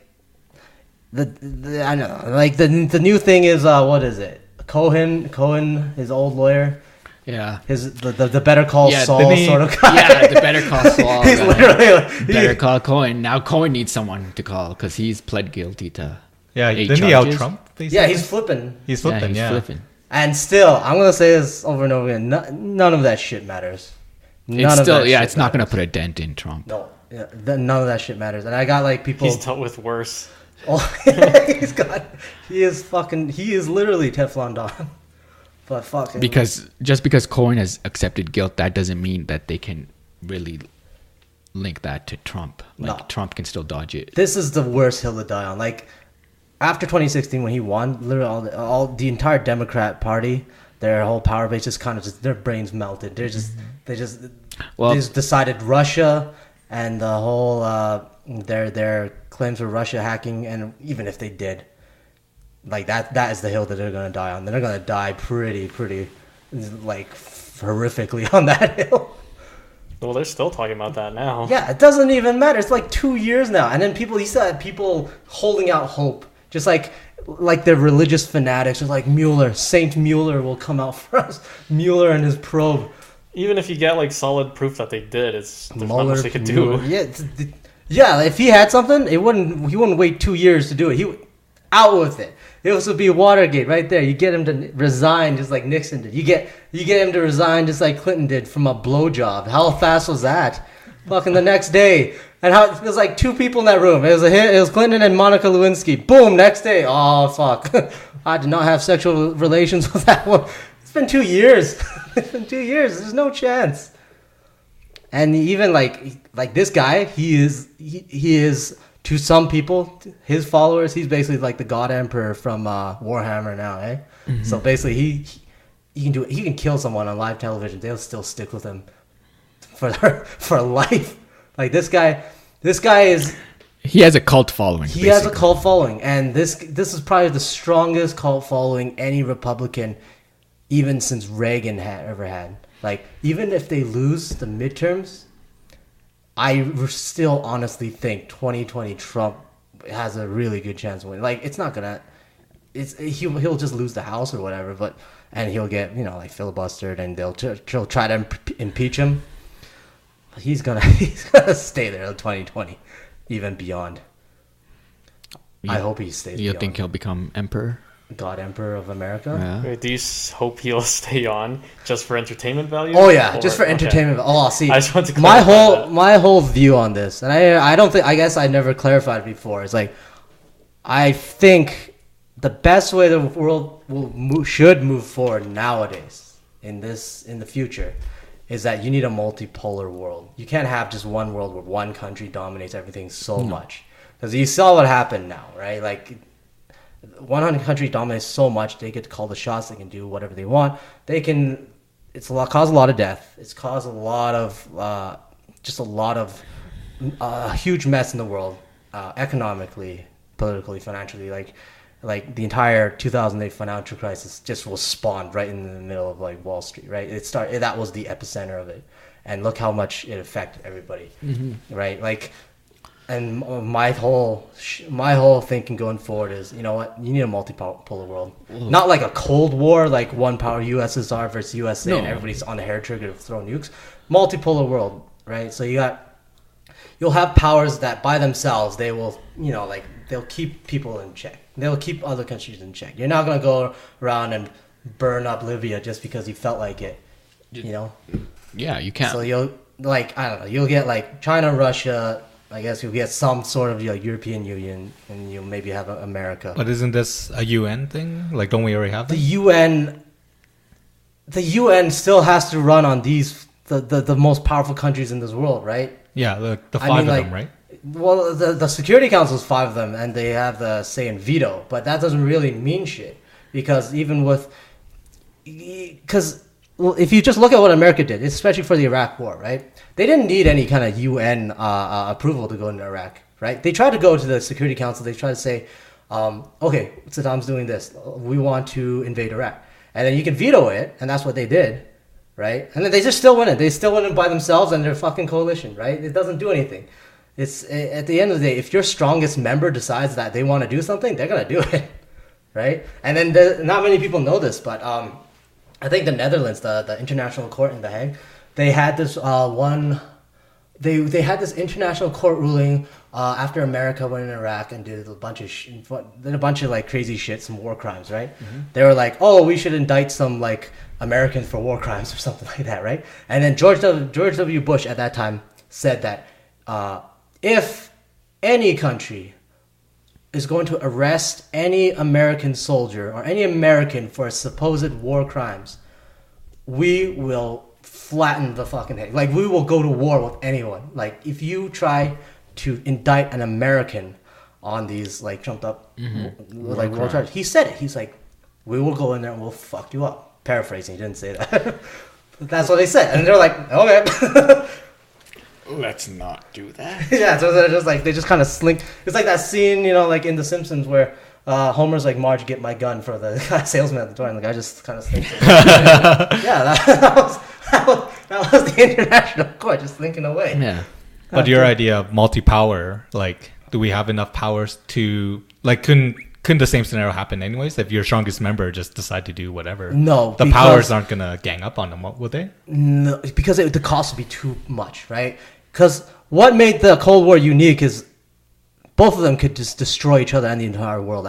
I don't know, like the new thing is what is it? Cohen, his old lawyer. Yeah. The Better Call Saul didn't he- sort of guy. Yeah, the Better Call Saul. He's literally like, Better Call Cohen. Now Cohen needs someone to call because he's pled guilty to. Yeah, 8 didn't he out charges? Trump? yeah, he's flipping. He's flipping. He's Yeah, flipping. And still, I'm gonna say this over and over again. None of that shit matters. It's still it's not gonna put a dent in Trump. No, none of that shit matters. And I got like people. He's dealt with worse. Oh, he is literally Teflon Don. But fucking. Because Cohen has accepted guilt, that doesn't mean that they can really link that to Trump. Like No. Trump can still dodge it. This is the worst hill to die on. Like, after 2016 when he won, literally all the entire Democrat Party, their whole power base just kind of their brains melted. They just decided Russia and the whole their claims for Russia hacking, and even if they did, like that is the hill that they're gonna die on. They're gonna die pretty like horrifically on that hill. Well, they're still talking about that now. Yeah, it doesn't even matter. It's like 2 years now, and then he said people holding out hope, just like they're religious fanatics, just like Saint Mueller will come out for us. Mueller and his probe. Even if you get like solid proof that they did, there's not much they could do. Mueller. Yeah. If he had something, he wouldn't wait 2 years to do it. He out with it. It would be Watergate right there. You get him to resign just like Nixon did. You get him to resign just like Clinton did from a blowjob. How fast was that? Fucking the next day. And how it was like two people in that room. It was Clinton and Monica Lewinsky. Boom, next day. Oh fuck. I did not have sexual relations with that one. It's been 2 years. It's been 2 years. There's no chance. And even like this guy, he is to some people, his followers, he's basically like the God Emperor from Warhammer now, eh? Mm-hmm. So basically, he can do it. He can kill someone on live television. They'll still stick with him for life. Like this guy is. He has a cult following. He has a cult following, and this is probably the strongest cult following any Republican, even since Reagan ever had. Like even if they lose the midterms, I still honestly think 2020 Trump has a really good chance of winning. Like it's not gonna, he'll just lose the House or whatever, and he'll get like filibustered, and they'll try to impeach him. He's gonna stay there in 2020, even beyond. I hope he stays. You beyond think he'll become emperor? God Emperor of America? Yeah. Wait, do you hope he'll stay on just for entertainment value? Oh yeah, Or- just for okay. entertainment. Oh, see, I just want to my clarify whole that. my whole view on this, and I don't think, I guess I never clarified before. It's like, I think the best way the world should move forward nowadays in the future is that you need a multipolar world. You can't have just one world where one country dominates everything so much, because you saw what happened now, right? Like, one country dominates so much, they get to call the shots, they can do whatever they want. They can, cause a lot of death. It's caused a lot of, a huge mess in the world, economically, politically, financially. Like the entire 2008 financial crisis just was spawned right in the middle of like Wall Street, right? That was the epicenter of it, and look how much it affected everybody, right? Like. And my whole thinking going forward is, you know what? You need a multipolar world, not like a Cold War, like one power USSR versus USA, and everybody's on the hair trigger to throw nukes. Multipolar world, right? So you'll have powers that by themselves they will, like they'll keep people in check. They'll keep other countries in check. You're not gonna go around and burn up Libya just because you felt like it, Yeah, you can't. So you'll you'll get like China, Russia. I guess you'll get some sort of European Union, and you'll maybe have America. But isn't this a UN thing? Like, don't we already have The that? UN still has to run on the most powerful countries in this world, right? Yeah, the five of them, right? Well, the Security Council is 5 of them, and they have the say in veto. But that doesn't really mean shit, because if you just look at what America did, especially for the Iraq War, right? They didn't need any kind of UN approval to go into Iraq, right? They tried to go to the Security Council. They tried to say, okay, Saddam's doing this. We want to invade Iraq. And then you can veto it, and that's what they did, right? And then they just still win it. They still win it by themselves and their fucking coalition, right? It doesn't do anything. It's at the end of the day, if your strongest member decides that they want to do something, they're going to do it, right? And then not many people know this, but I think the Netherlands, the International Court in The Hague, they had this they had this international court ruling after America went in Iraq and did a bunch of like crazy shit, some war crimes, right? They were like, oh, we should indict some like Americans for war crimes or something like that, right? And then George W. Bush at that time said that if any country is going to arrest any American soldier or any American for supposed war crimes, we will flatten the fucking head. Like, we will go to war with anyone. Like, if you try to indict an American on these like trumped up like war charges, he said it. He's like, we will go in there and we'll fuck you up. Paraphrasing, he didn't say that. But that's what they said, and they're like, okay. Let's not do that. Yeah, so they're just like, they just kind of slink. It's like that scene, like in The Simpsons where Homer's like, Marge, get my gun for the salesman at the door, and the guy just kind of slinks. Yeah, that was the international court just slinking away. Yeah. But your idea of multi-power, like, do we have enough powers to, like, couldn't the same scenario happen anyways if your strongest member just decide to do whatever? No, the powers aren't gonna gang up on them, would they? No, because the cost would be too much, right? Because what made the Cold War unique is both of them could just destroy each other and the entire world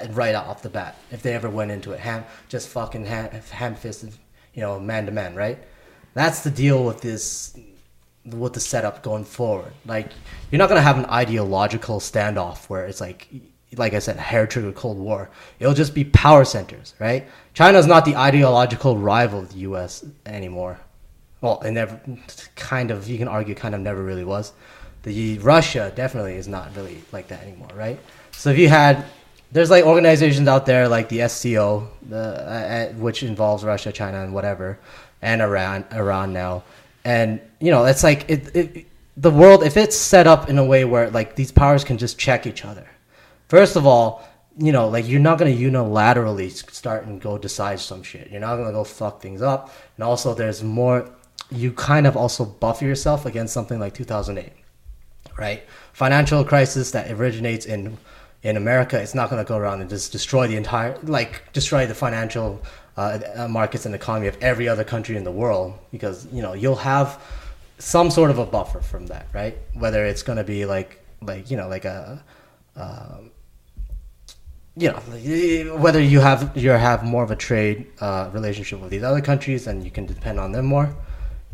right off the bat if they ever went into it. Ham-fisted, man to man, right? That's the deal with this, with the setup going forward. Like, you're not gonna have an ideological standoff where it's like I said, hair trigger Cold War. It'll just be power centers, right? China's not the ideological rival of the U.S. anymore. Well, it never, you can argue, never really was. Russia definitely is not really like that anymore, right? So if you there's like organizations out there like the SCO, which involves Russia, China, and whatever, and Iran now, and it's like the world, if it's set up in a way where like these powers can just check each other. First of all, like, you're not going to unilaterally start and go decide some shit. You're not going to go fuck things up. And also, there's more, you kind of also buffer yourself against something like 2008, right? Financial crisis that originates in America, it's not going to go around and just destroy destroy the financial markets and economy of every other country in the world, because, you'll have some sort of a buffer from that, right? Whether it's going to be like whether you have more of a trade relationship with these other countries, and you can depend on them more.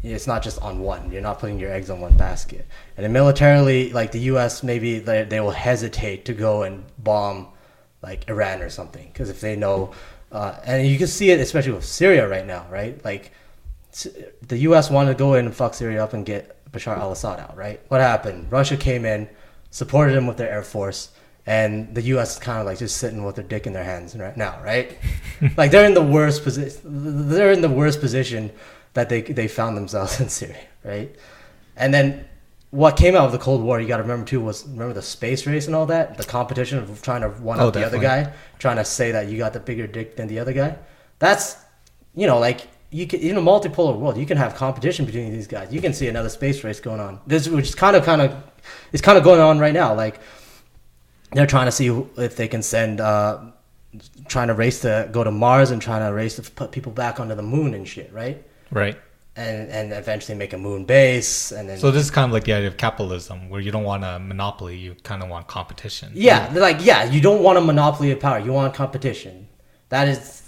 It's not just on one. You're not putting your eggs on one basket. And then militarily, like the U.S., maybe they will hesitate to go and bomb like Iran or something, because if they know, and you can see it especially with Syria right now, right? Like the U.S. wanted to go in and fuck Syria up and get Bashar al-Assad out, right? What happened? Russia came in, supported him with their air force, and the U.S. is kind of like just sitting with their dick in their hands right now, right? Like they're in the worst position. They're in the worst position that they found themselves in Syria, right? And then what came out of the Cold War, you got to remember too, was the space race and all that, the competition of trying to one up the other guy, trying to say that you got the bigger dick than the other guy. That's, like you can, in a multipolar world, you can have competition between these guys. You can see another space race going on. This, which is kind of going on right now. Like they're trying to see if they can send, trying to race to go to Mars and trying to race to put people back onto the moon and shit, right? Right. And eventually make a moon base, and then. So this is kind of like the idea of capitalism, where you don't want a monopoly, you kind of want competition. Yeah, you don't want a monopoly of power. You want competition. That's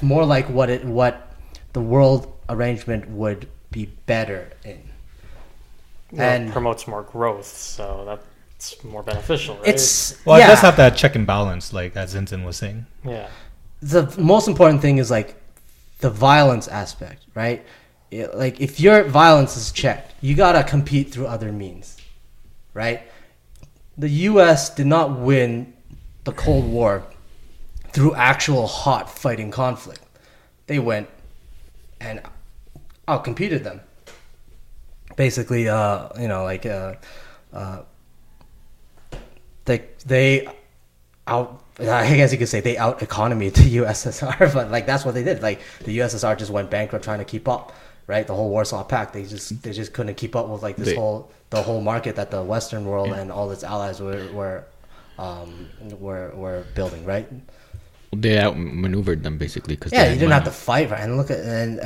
more like what the world arrangement would be better in. And promotes more growth, so that's more beneficial, right? It does have that check and balance, like as Zinzin was saying. Yeah. The most important thing is like the violence aspect, right? Like if your violence is checked, you gotta compete through other means, right? The U.S. did not win the Cold War through actual hot fighting conflict. They went and outcompeted them. Basically, they out. I guess you could say they out economied the USSR, but like that's what they did. Like the USSR just went bankrupt trying to keep up, right? The whole Warsaw Pact, they just couldn't keep up with like the whole market that the Western world and all its allies were building, right? They outmaneuvered them basically because you didn't have to fight, right?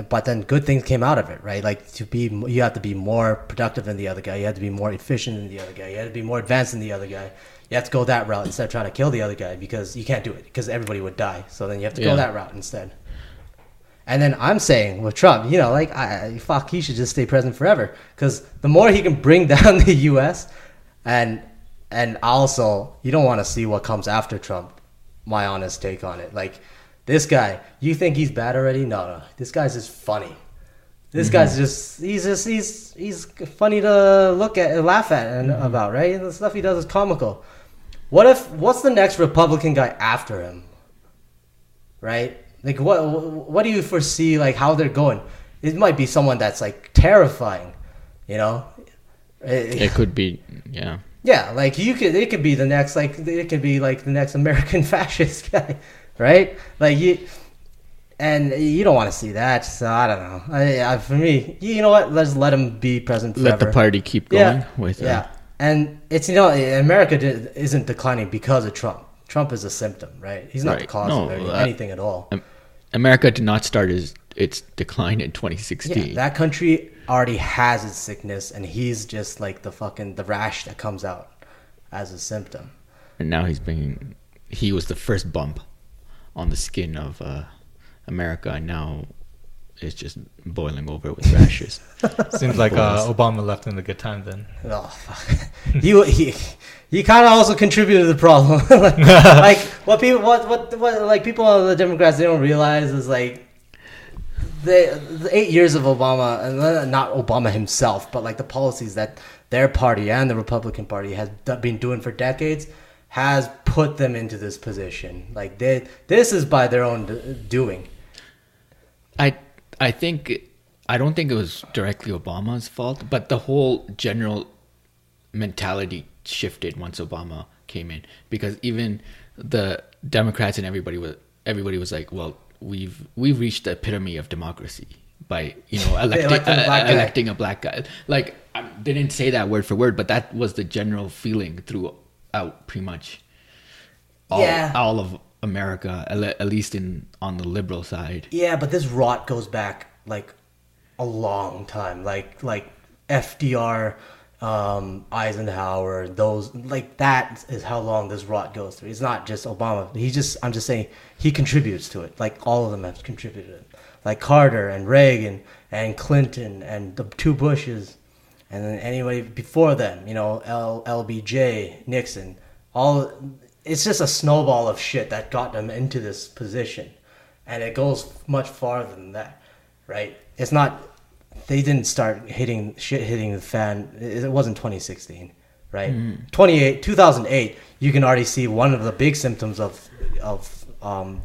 But then good things came out of it, right? Like you have to be more productive than the other guy. You have to be more efficient than the other guy. You have to be more advanced than the other guy. You have to go that route instead of trying to kill the other guy, because you can't do it because everybody would die. So then you have to go that route instead. And then I'm saying with Trump, he should just stay president forever, because the more he can bring down the U.S. and also you don't want to see what comes after Trump. My honest take on it, like this guy, you think he's bad already? No, this guy's just funny. This guy's he's funny to look at and laugh at and about, right? And the stuff he does is comical. What's the next Republican guy after him? Right? Like what do you foresee, like how they're going? It might be someone that's like terrifying, It could be, yeah. Yeah, like it could be the next, like it could be like the next American fascist guy, right? Like you don't want to see that. So I don't know. For me, you know what? Let's let him be president forever. Let the party keep going with. And it's America isn't declining because of Trump. Trump is a symptom, right? He's not the cause of anything at all. America did not start its decline in 2016. Yeah, that country already has its sickness, and he's just like the rash that comes out as a symptom. And now he was the first bump on the skin of America, and now it's just boiling over with rashes. Seems like Obama left in a good time then. Oh, fuck. He kind of also contributed to the problem. like what people on the Democrats, they don't realize is like the 8 years of Obama, and not Obama himself, but like the policies that their party and the Republican Party has been doing for decades has put them into this position. Like this is by their own doing. I don't think it was directly Obama's fault, but the whole general mentality shifted once Obama came in, because even the Democrats and everybody was like, well, we've reached the epitome of democracy by electing a black guy. Like they didn't say that word for word, but that was the general feeling throughout pretty much all of America, at least on the liberal side. Yeah, but this rot goes back like a long time. Like FDR Eisenhower, those like that is how long this rot goes through. It's not just Obama. I'm just saying he contributes to it. Like all of them have contributed. Like Carter and Reagan and Clinton and the two Bushes, and then anybody before them, LBJ, Nixon, all. It's just a snowball of shit that got them into this position, and it goes much farther than that, right? It's not. They didn't start hitting the fan. It wasn't 2016, right? 2008, you can already see one of the big symptoms of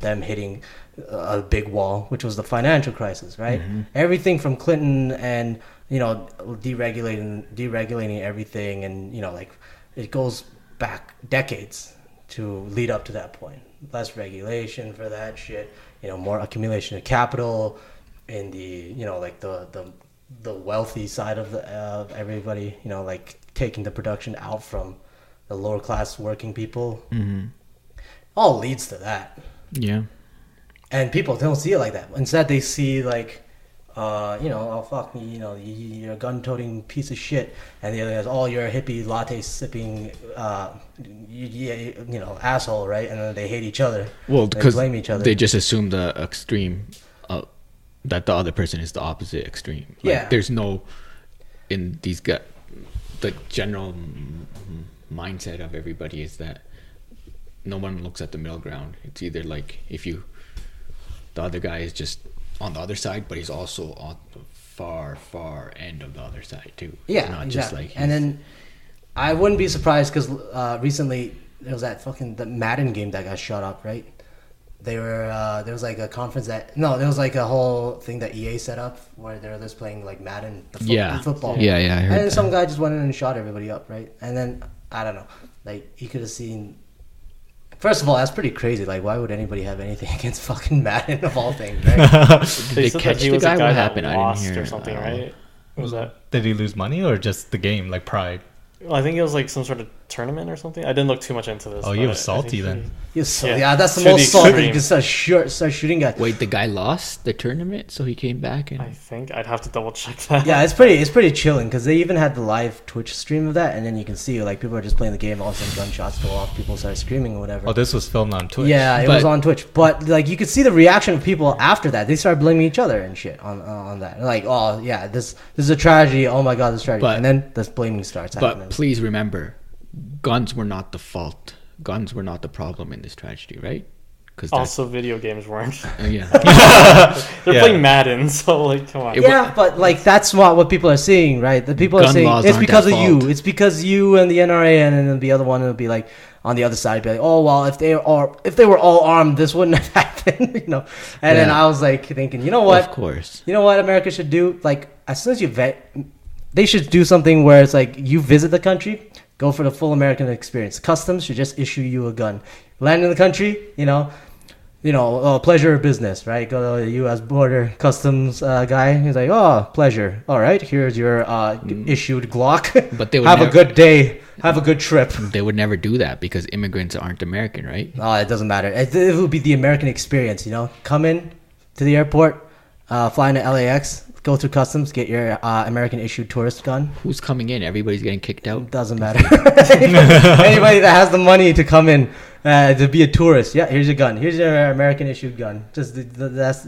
them hitting a big wall, which was the financial crisis, right? Everything from Clinton and deregulating everything, and like it goes back decades to lead up to that point. Less regulation for that shit, more accumulation of capital in the like the wealthy side of everybody, like taking the production out from the lower class working people. All leads to that. Yeah. And people don't see it like that. Instead, they see like, oh fuck me, you're a gun-toting piece of shit, and the other guy's, oh, you're a hippie latte sipping, asshole, right? And then they hate each other. Well, they because blame each other. They just assume the extreme, that the other person is the opposite extreme. Like, yeah. There's no, in these the general mindset of everybody is that no one looks at the middle ground. It's either like the other guy is just on the other side, but he's also on the far end of the other side too. Yeah, it's not exactly. Just like and then I wouldn't be surprised because recently there was the Madden game that got shut up, right? There was like a conference there was like a whole thing that EA set up where they were just playing like Madden, football. Yeah, I heard. And then that. some guy just went in and shot everybody up, right? And then I don't know, like you could have seen. First of all, that's pretty crazy. Like, why would anybody have anything against fucking Madden of all things, right? They said said that he the was guy? a guy What that happened? I didn't lost hear. or something, right? What was that? Did he lose money or just the game, like pride? Well, I think it was like some sort of tournament or something. I didn't look too much into this. Oh, you were salty then. Yeah, that's the To the most salty. extreme. You can start shooting guys. Wait, the guy lost the tournament, so he came back and. I think I'd have to double check that. Yeah, it's pretty chilling because they even had the live Twitch stream of that, and then you can see like people are just playing the game, all of a sudden gunshots go off, people start screaming or whatever. Oh, this was filmed on Twitch. Yeah, it was on Twitch, but like you could see the reaction of people after that. They started blaming each other and shit on that. Like, oh yeah, this is a tragedy. Oh my god, this tragedy. And then this blaming starts happening. But please remember, guns were not the fault. Guns were not the problem in this tragedy, right? Because Also, video games weren't. yeah. They're playing Madden, so like, come on. Yeah, but like that's not what people are seeing, right? The people are Gun saying laws it's aren't because of that you. fault. It's because you and the NRA, and then the other one would be like on the other side, be like, oh well, if they were all armed, this wouldn't have happened, And then I was like thinking, you know what? Of course. You know what America should do? Like as soon as you they should do something where it's like you visit the country, go for the full American experience. Customs should just issue you a gun. Land in the country, pleasure or business, right? Go to the U.S. border customs guy. He's like, oh, pleasure. All right, here's your issued Glock. But they would have a never- good day. Have a good trip. They would never do that because immigrants aren't American, right? Oh, it doesn't matter. It would be the American experience, Come in to the airport, fly into LAX, go through customs, get your American issued tourist gun. Who's coming in? Everybody's getting kicked out. Doesn't matter. Anybody that has the money to come in to be a tourist, yeah, here's your gun. Here's your American issued gun. Just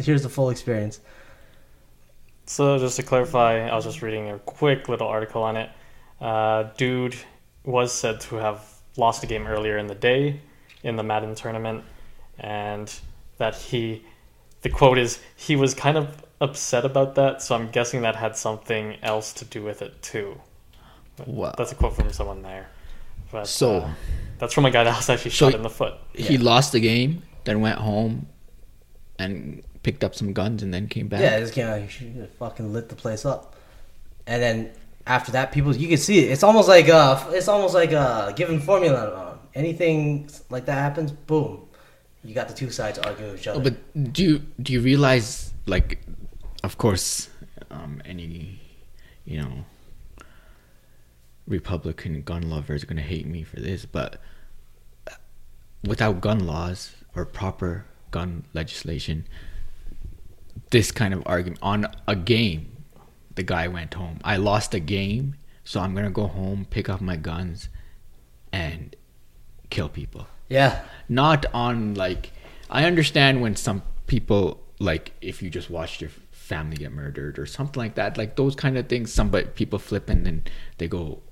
here's the full experience. So just to clarify, I was just reading a quick little article on it. Dude was said to have lost a game earlier in the day in the Madden tournament, and that the quote is, he was kind of upset about that, so I'm guessing that had something else to do with it too. Wow. That's a quote from someone there. But, So that's from a guy that was actually shot in the foot. he lost the game, then went home and picked up some guns and then came back. Yeah, just fucking lit the place up, and then after that, you can see it. It's almost like a given formula. Anything like that happens, boom, you got the two sides arguing with each other. Oh, but do you realize, like, of course, any Republican gun lovers are gonna hate me for this, but without gun laws or proper gun legislation, this kind of argument on a game, the guy went home. I lost a game, so I'm gonna go home, pick up my guns, and kill people. Yeah. Not on like, I understand when some people, like if you just watched your family get murdered or something like that, like those kind of things, people flip and then they go,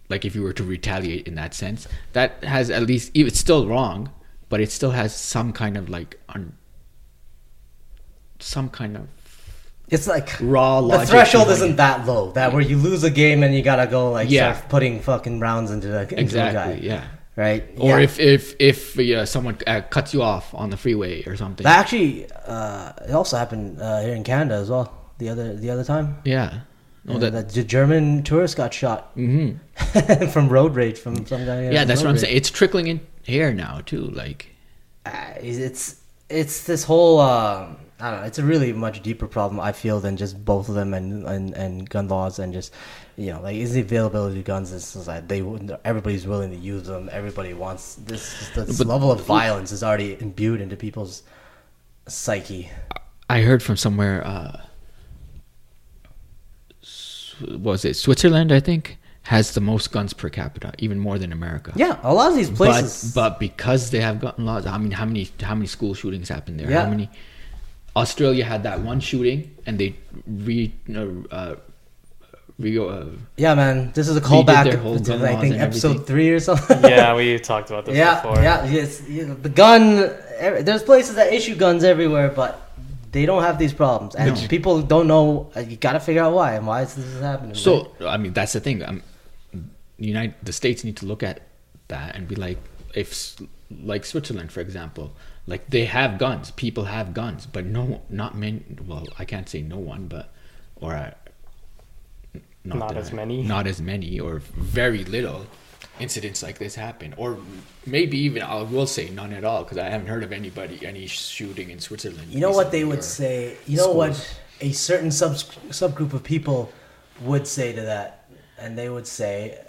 like if you were to retaliate in that sense, that has at least, it's still wrong, but it still has some kind of like some kind of It's like raw the logic threshold behind isn't it. that low that where you lose a game and you gotta go like Yeah. start putting fucking rounds into a guy, Exactly, yeah. right? Or Yeah. if someone cuts you off on the freeway or something. That actually it also happened here in Canada as well the other time. Yeah. No, The German tourist got shot from road rage from some guy. yeah, that's what I'm rage. saying. It's trickling in here now too. Like, It's this whole I don't know. It's a really much deeper problem I feel than just both of them and gun laws and just like is the availability of guns in society. Everybody's willing to use them. Everybody wants this level of violence is already imbued into people's psyche. I heard from somewhere. What was it Switzerland? I think has the most guns per capita, even more than America. Yeah, a lot of these places. But because they have gun laws, I mean, how many school shootings happened there? Yeah. How many? Australia had that one shooting, and they Yeah, man, this is a Redid callback their whole to gun I laws think and episode everything. 3 or something. Yeah, we talked about this before. Yes, the gun. There's places that issue guns everywhere, but they don't have these problems, and people don't know. You got to figure out why and why is this happening. So I mean, that's the thing. The states need to look at that and be like, like Switzerland, for example, like they have guns. People have guns, but not many. Well, I can't say no one, but Not as many. Not as many, or very little incidents like this happen, or maybe even I will say none at all, because I haven't heard of any shooting in Switzerland. You know what they recently, would or say? You know what schools. a certain subgroup of people would say to that, and they would say,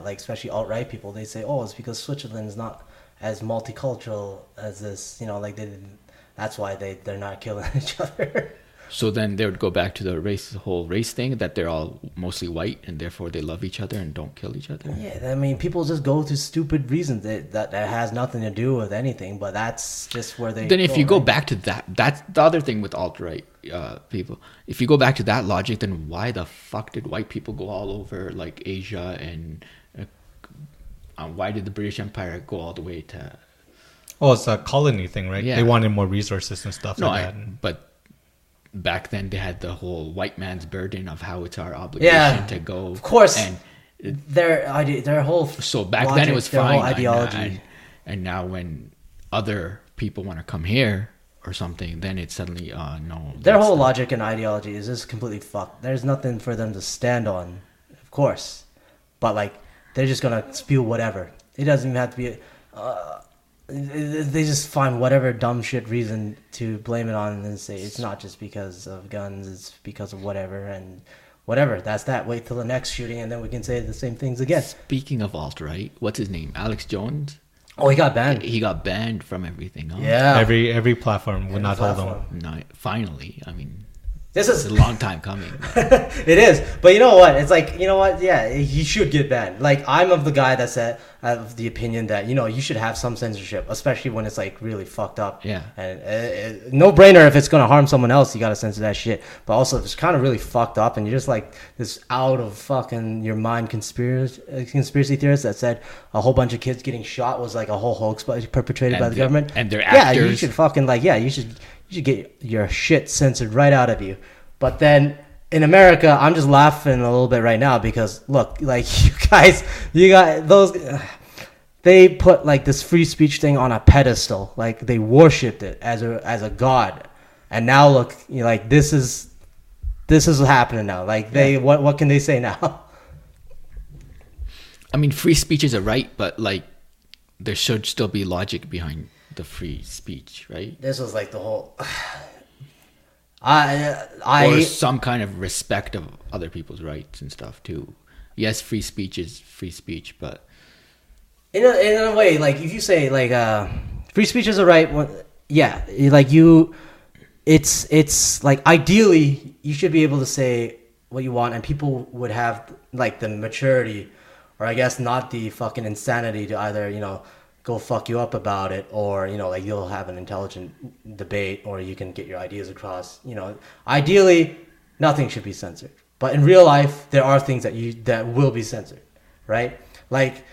like especially alt-right people, they say, "Oh, it's because Switzerland is not as multicultural as this." Like they didn't. That's why they're not killing each other. So then they would go back to the whole race thing, that they're all mostly white and therefore they love each other and don't kill each other. Yeah, I mean, people just go to stupid reasons that has nothing to do with anything, but that's just where they. Then if you go right? back to that's the other thing with alt-right people. If you go back to that logic, then why the fuck did white people go all over like Asia, and why did the British Empire go all the way to? Oh, it's a colony thing, right? Yeah. They wanted more resources and stuff No, like that. but back then they had the whole white man's burden of how it's our obligation Yeah, to go. of course. And Their whole so back then logic, it was their whole fine. ideology. And now when other people want to come here or something, then it's suddenly no. Their that's whole not- logic and ideology is just completely fucked. There's nothing for them to stand on, of course, but like they're just gonna spew whatever. It doesn't even have to be. They just find whatever dumb shit reason to blame it on and then say it's not just because of guns, it's because of whatever and whatever. That's that. Wait till the next shooting and then we can say the same things again. Speaking of alt-right, what's his name? Alex Jones? Oh, he got banned. He got banned from everything. Huh? Yeah. Every platform would not hold platform. them. No, finally. I mean, This it's is a long time coming. it is, but you know what? It's like, you know what? Yeah, he should get banned. Like, I'm of the guy that said, of the opinion that you should have some censorship, especially when it's like really fucked up. Yeah. And no brainer if it's gonna harm someone else, you gotta censor that shit. But also, if it's kind of really fucked up and you're just like this out of fucking your mind conspiracy theorist that said a whole bunch of kids getting shot was like a whole hoax perpetrated by the government. And they're Yeah, you actors. should fucking you should get your shit censored right out of you. But then in America, I'm just laughing a little bit right now because look, like you got those. They put like this free speech thing on a pedestal, like they worshipped it as a god, and now look, like this is happening now. Like what can they say now? I mean, free speech is a right, but like there should still be logic behind the free speech, right? This was like the whole. Or some kind of respect of other people's rights and stuff too. Yes, free speech is free speech, but in a way, like if you say like free speech is a right, like it's like ideally you should be able to say what you want, and people would have like the maturity, or I guess not the fucking insanity to either, you know, go fuck you up about it, or, you know, like you'll have an intelligent debate, or you can get your ideas across. You know, ideally, nothing should be censored. But in real life, there are things that will be censored, right? Like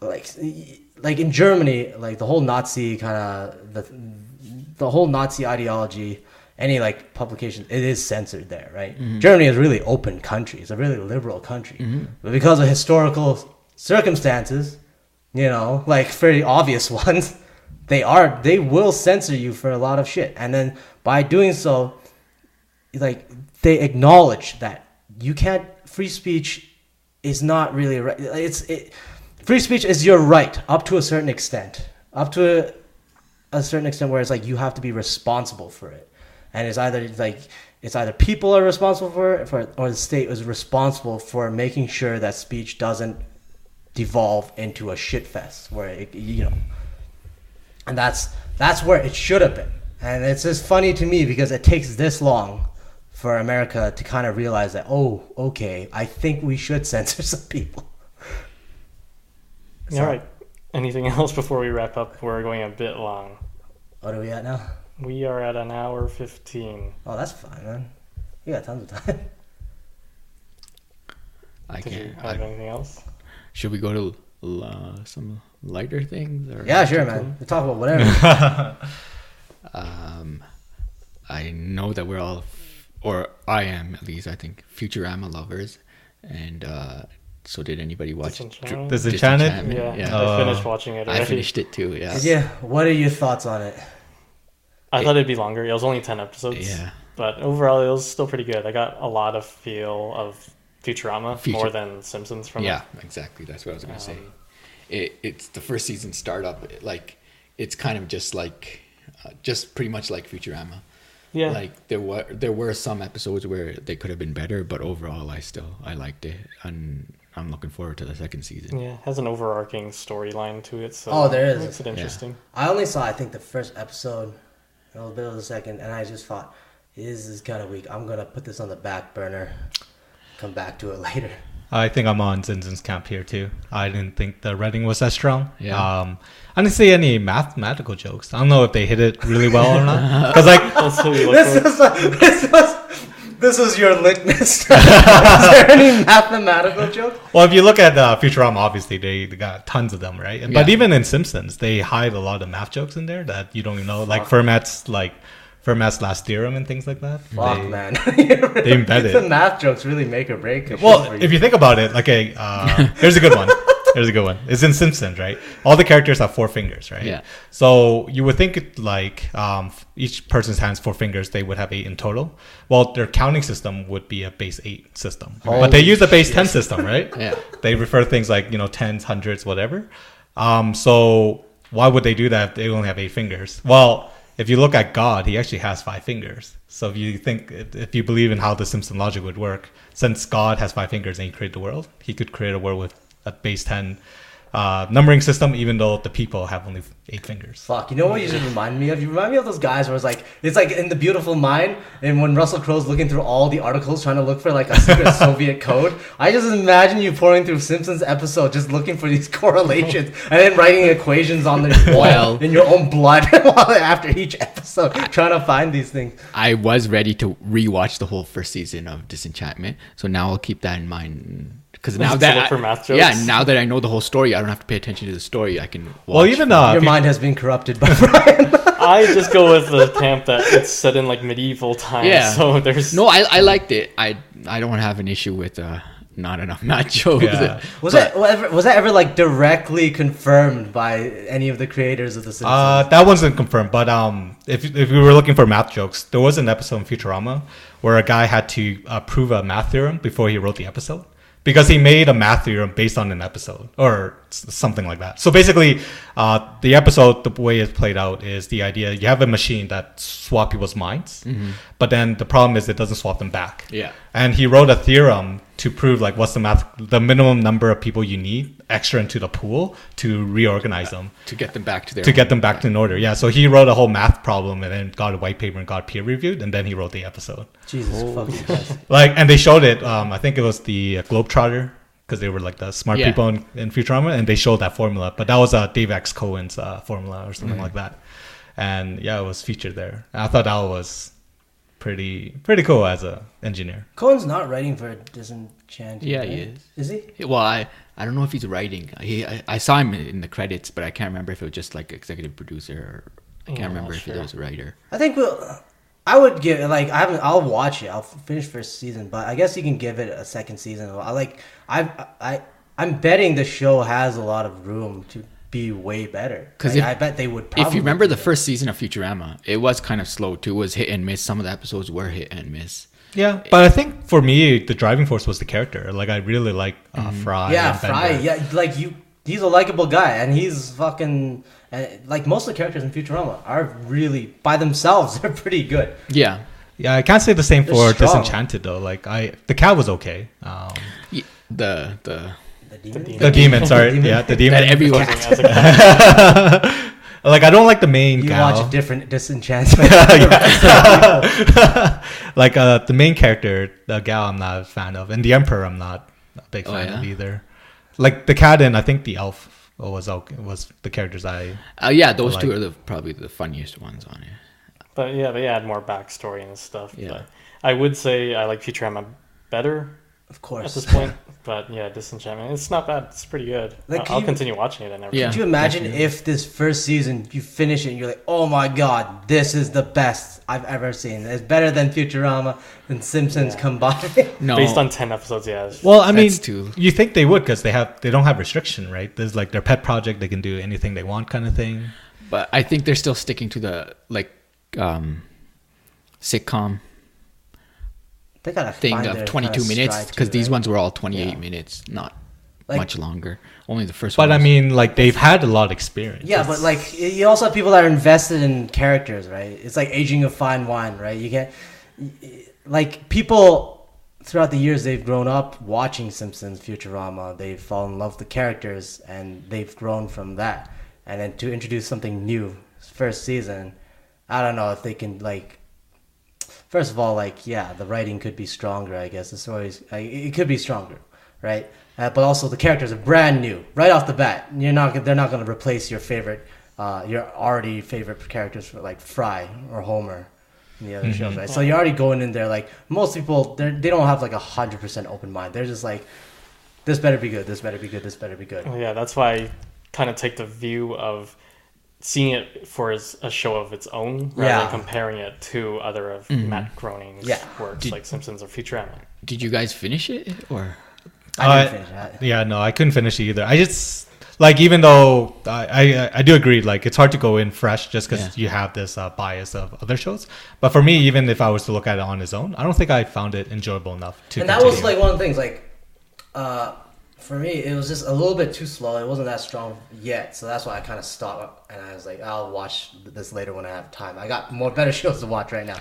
in Germany, like the whole Nazi kind of the whole Nazi ideology, any like publication, it is censored there, right? Mm-hmm. Germany is a really open country. It's a really liberal country. Mm-hmm. But because of historical circumstances, you know, like very obvious ones, they will censor you for a lot of shit. And then by doing so, like, they acknowledge that you can't, free speech is not really right. Free speech is your right up to a certain extent. Up to a certain extent where it's like you have to be responsible for it. And it's either people are responsible for it, or the state is responsible for making sure that speech doesn't devolve into a shit fest where it, you know. And that's where it should have been. And it's just funny to me because it takes this long for America to kind of realize that, oh, okay, I think we should censor some people. So, all right. Anything else before we wrap up? We're going a bit long. What are we at now? We are at 1:15. Oh, that's fine, man. You got tons of time. Did you have anything else? Should we go to some lighter things? Or yeah, sure, man. We talk about whatever. I know that we're all, or I am at least, I think, Futurama lovers. And so did anybody watch Disenchanted? Yeah. I finished watching it already. I finished it too, yeah. Yeah, what are your thoughts on it? I thought it'd be longer. It was only 10 episodes. Yeah. But overall, it was still pretty good. I got a lot of feel of Futurama more than Simpsons from it. Yeah, exactly. That's what I was going to say. It's the first season startup. Like, it's kind of just like, just pretty much like Futurama. Yeah. Like, there were some episodes where they could have been better, but overall, I liked it. And I'm looking forward to the second season. Yeah, it has an overarching storyline to it. So oh, there is. Makes it interesting. Yeah. I only saw, I think, the first episode, a little bit of the second, and I just thought, this is kind of weak. I'm going to put this on the back burner, come back to it later. I think I'm on Zinzin's camp here too. I didn't think the writing was that strong. Yeah. I didn't see any mathematical jokes. I don't know if they hit it really well or not. Because this was your litmus. Is there any mathematical joke? Well, if you look at Futurama, obviously they got tons of them, right? But even in Simpsons, they hide a lot of math jokes in there that you don't even know, like Fermat's last theorem and things like that. Fuck, man. They embed it. The math jokes really make or break. Well, if you think about it, okay, here's a good one. It's in Simpsons, right? All the characters have 4 fingers, right? Yeah. So you would think each person's hands 4 fingers, they would have 8 in total. Well, their counting system would be a base 8 system, but they use a base 10 system, right? Yeah. They refer to things like tens, hundreds, whatever. So why would they do that if they only have 8 fingers? Well, if you look at God, he actually has 5 fingers. So if you believe in how the Simpson logic would work, since God has 5 fingers and he created the world, he could create a world with a base 10 numbering system, even though the people have only 8 fingers. Fuck, you know what you just remind me of? You remind me of those guys where it's like in The Beautiful Mind, and when Russell Crowe's looking through all the articles trying to look for like a secret Soviet code. I just imagine you pouring through Simpsons episode just looking for these correlations and then writing equations on the wall in your own blood after each episode, trying to find these things. I was ready to rewatch the whole first season of Disenchantment, so now I'll keep that in mind. Because now now that I know the whole story, I don't have to pay attention to the story. I can watch. Well, even your mind has been corrupted by Brian. I just go with the camp that it's set in like medieval times. Yeah. So there's I liked it. I don't have an issue with not enough math jokes. Yeah. Was that ever like directly confirmed by any of the creators of the Simpsons? That wasn't confirmed. But if we were looking for math jokes, there was an episode in Futurama where a guy had to prove a math theorem before he wrote the episode. Because he made a math theorem based on an episode or something like that. So basically, the episode, the way it's played out is the idea you have a machine that swap people's minds, but then the problem is it doesn't swap them back. Yeah. And he wrote a theorem to prove like what's the minimum number of people you need extra into the pool to reorganize them. To get them back to their... To get them back in order. Yeah. So he wrote a whole math problem and then got a white paper and got peer reviewed, and then he wrote the episode. Jesus fucking Christ. Like, and they showed it. I think it was the Globetrotter, because they were like the smart people in Futurama, and they showed that formula. But that was Dave X. Cohen's formula or something like that. And yeah, it was featured there. I thought that was pretty cool as a engineer. Cohen's not writing for Disenchanted. Yeah, right? he is. Is he? Well, I don't know if he's writing. I saw him in the credits, but I can't remember if it was just like executive producer or I can't remember if he was a writer. I think I would give it, like, I'll watch it. I'll finish first season, but I guess you can give it a second season. I'm betting the show has a lot of room to be way better. Because I bet they would probably. If you remember the first season of Futurama, it was kind of slow too. It was hit and miss. Some of the episodes were hit and miss. Yeah, but I think for me, the driving force was the character. Like, I really like Fry. Yeah, Fry. Yeah, like, he's a likable guy, and he's fucking... like, most of the characters in Futurama are really, by themselves, they're pretty good. Yeah. Yeah, I can't say the same for strong. Disenchanted, though. Like, the cat was okay. The demon? The demon, sorry. Yeah, the demon. that everyone... Like, I don't like the main You gal. watch a different Disenchantment. Like, the main character, the gal, I'm not a fan of. And the Emperor, I'm not a big fan of either. Like, the cat and I think the elf was the characters I... yeah, those two are probably the funniest ones on it. But yeah, they add more backstory and stuff. Yeah. But I would say I like Futurama better Of course. at this point. But yeah, Disenchantment, it's not bad. It's pretty good. Like, I'll continue watching it and everything. Yeah. Could you imagine definitely. if this first season, you finish it and you're like, oh my god, this is the best I've ever seen. It's better than Futurama and Simpsons combined. No. Based on 10 episodes, yeah. Well, I mean, That's too- you think they would because they don't have restriction, right? There's like their pet project; they can do anything they want, kind of thing. But I think they're still sticking to the sitcom They gotta thing find of their 22 kinda minutes stride because too, these right? ones were all 28 Yeah. minutes, not Like- much longer. Only the first one. But I was- mean, like they've had a lot of experience. Yeah, but like you also have people that are invested in characters, right? It's like aging a fine wine, right? You can't like people throughout the years they've grown up watching Simpsons, Futurama. They've fallen in love with the characters and they've grown from that. And then to introduce something new, first season, I don't know if they can like. First of all, like the writing could be stronger. I guess the stories it could be stronger, right? But also the characters are brand new right off the bat. They're not going to replace your favorite, your already favorite characters for like Fry or Homer in the other shows, right? So you're already going in there like most people. They don't have like 100% open mind. They're just like, this better be good. This better be good. This better be good. Yeah, that's why I kind of take the view of seeing it for a show of its own rather than comparing it to other of Matt Groening's works like Simpsons or Futurama. Did you guys finish it or? I didn't finish that. Yeah, no, I couldn't finish it either. I just like, even though I do agree, like it's hard to go in fresh just because you have this bias of other shows. But for me, even if I was to look at it on its own, I don't think I found it enjoyable enough to. And that was like one of the things. Like, for me, it was just a little bit too slow. It wasn't that strong yet, so that's why I kind of stopped. And I was like, I'll watch this later when I have time. I got better shows to watch right now.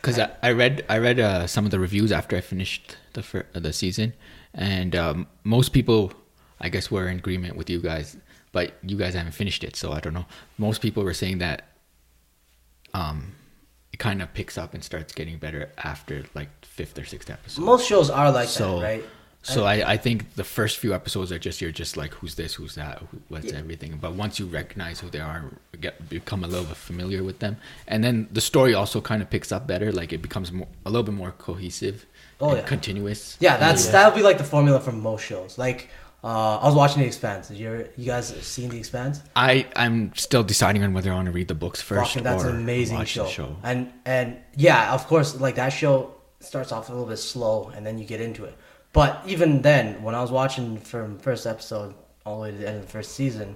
Because I read some of the reviews after I finished the season, and most people, I guess, were in agreement with you guys, but you guys haven't finished it, so I don't know. Most people were saying that it kind of picks up and starts getting better after like 5th or 6th episode. Most shows are like that, right? So I think the first few episodes are you're just like, who's this, who's that, what's everything. But once you recognize who they are, become a little bit familiar with them, and then the story also kind of picks up better. Like it becomes a little bit more cohesive, continuous. Yeah, that would be like the formula for most shows. Like I was watching The Expanse. You guys seen The Expanse? I'm still deciding on whether I want to read the books first or that's an amazing watch the show. And yeah, of course, like that show starts off a little bit slow, and then you get into it. But even then, when I was watching from first episode all the way to the end of the first season,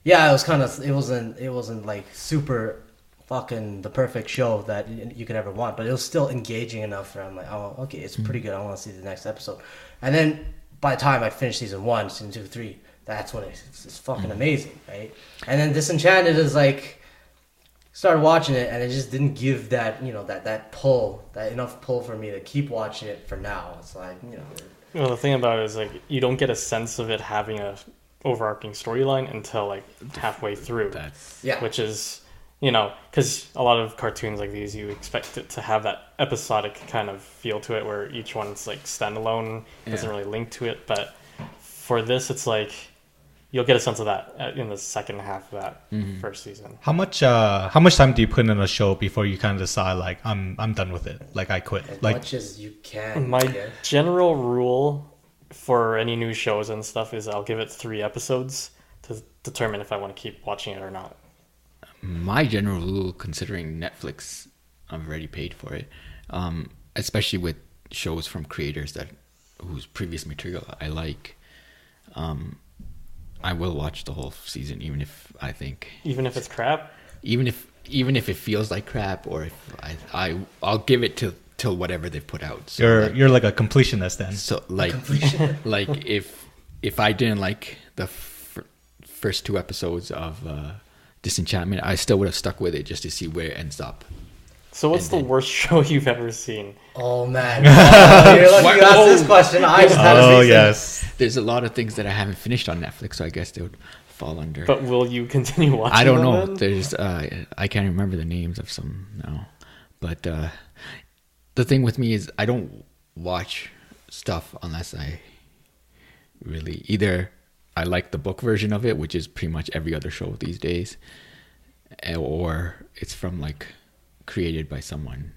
yeah, it wasn't like super fucking the perfect show that you could ever want, but it was still engaging enough where I'm like, oh, okay, it's pretty good. I want to see the next episode. And then by the time I finished season 1, season 2, 3, that's when it's fucking amazing, right? And then Disenchanted is like, started watching it and it just didn't give that, you know, that pull, that enough pull for me to keep watching it for now. It's like, you know. Well, the thing about it is like you don't get a sense of it having a overarching storyline until like halfway through. Yeah. Which is, you know, because a lot of cartoons like these, you expect it to have that episodic kind of feel to it where each one's like standalone, doesn't really link to it. But for this, it's like you'll get a sense of that in the second half of that first season. How much time do you put in a show before you kind of decide like I'm done with it, like I quit? As Like much as you can. My general rule for any new shows and stuff is I'll give it 3 episodes to determine if I want to keep watching it or not. My general rule, considering Netflix, I've already paid for it, especially with shows from creators whose previous material I like, I will watch the whole season, even if Even if it's crap? even if it feels like crap, or if I'll give it till whatever they put out. So you're like a completionist then. So like if I didn't like the first 2 episodes of Disenchantment, I still would have stuck with it just to see where it ends up. So what's the worst show you've ever seen? Oh man, you're lucky you asked this question. I just had to say Yes. There's a lot of things that I haven't finished on Netflix, so I guess they would fall under. But will you continue watching I don't them know. then? There's I can't remember the names of some now, but the thing with me is I don't watch stuff unless I really either I like the book version of it, which is pretty much every other show these days, or it's from like created by someone.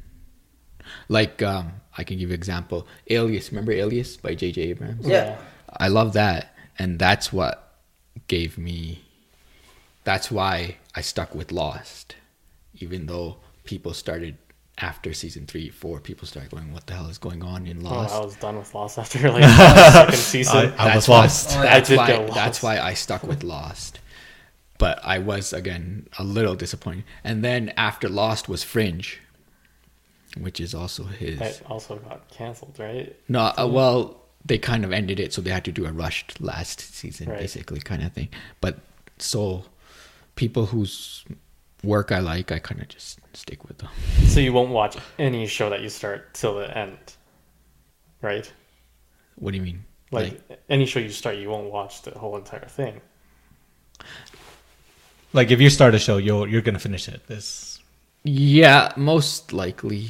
Like I can give you an example. Alias, remember Alias by J.J. Abrams? Yeah. I love that, and that's why I stuck with Lost, even though people started after season 3, 4, people started going, what the hell is going on in Lost? I was done with Lost after like the second season. I was lost. That's why I stuck with Lost. But I was, again, a little disappointed. And then after Lost was Fringe, which is also his... That also got canceled, right? No, well, they kind of ended it, so they had to do a rushed last season, basically, kind of thing. But so people whose work I like, I kind of just stick with them. So you won't watch any show that you start till the end, right? What do you mean? Like any show you start, you won't watch the whole entire thing. Like if you start a show, you're gonna finish it. Yeah, most likely.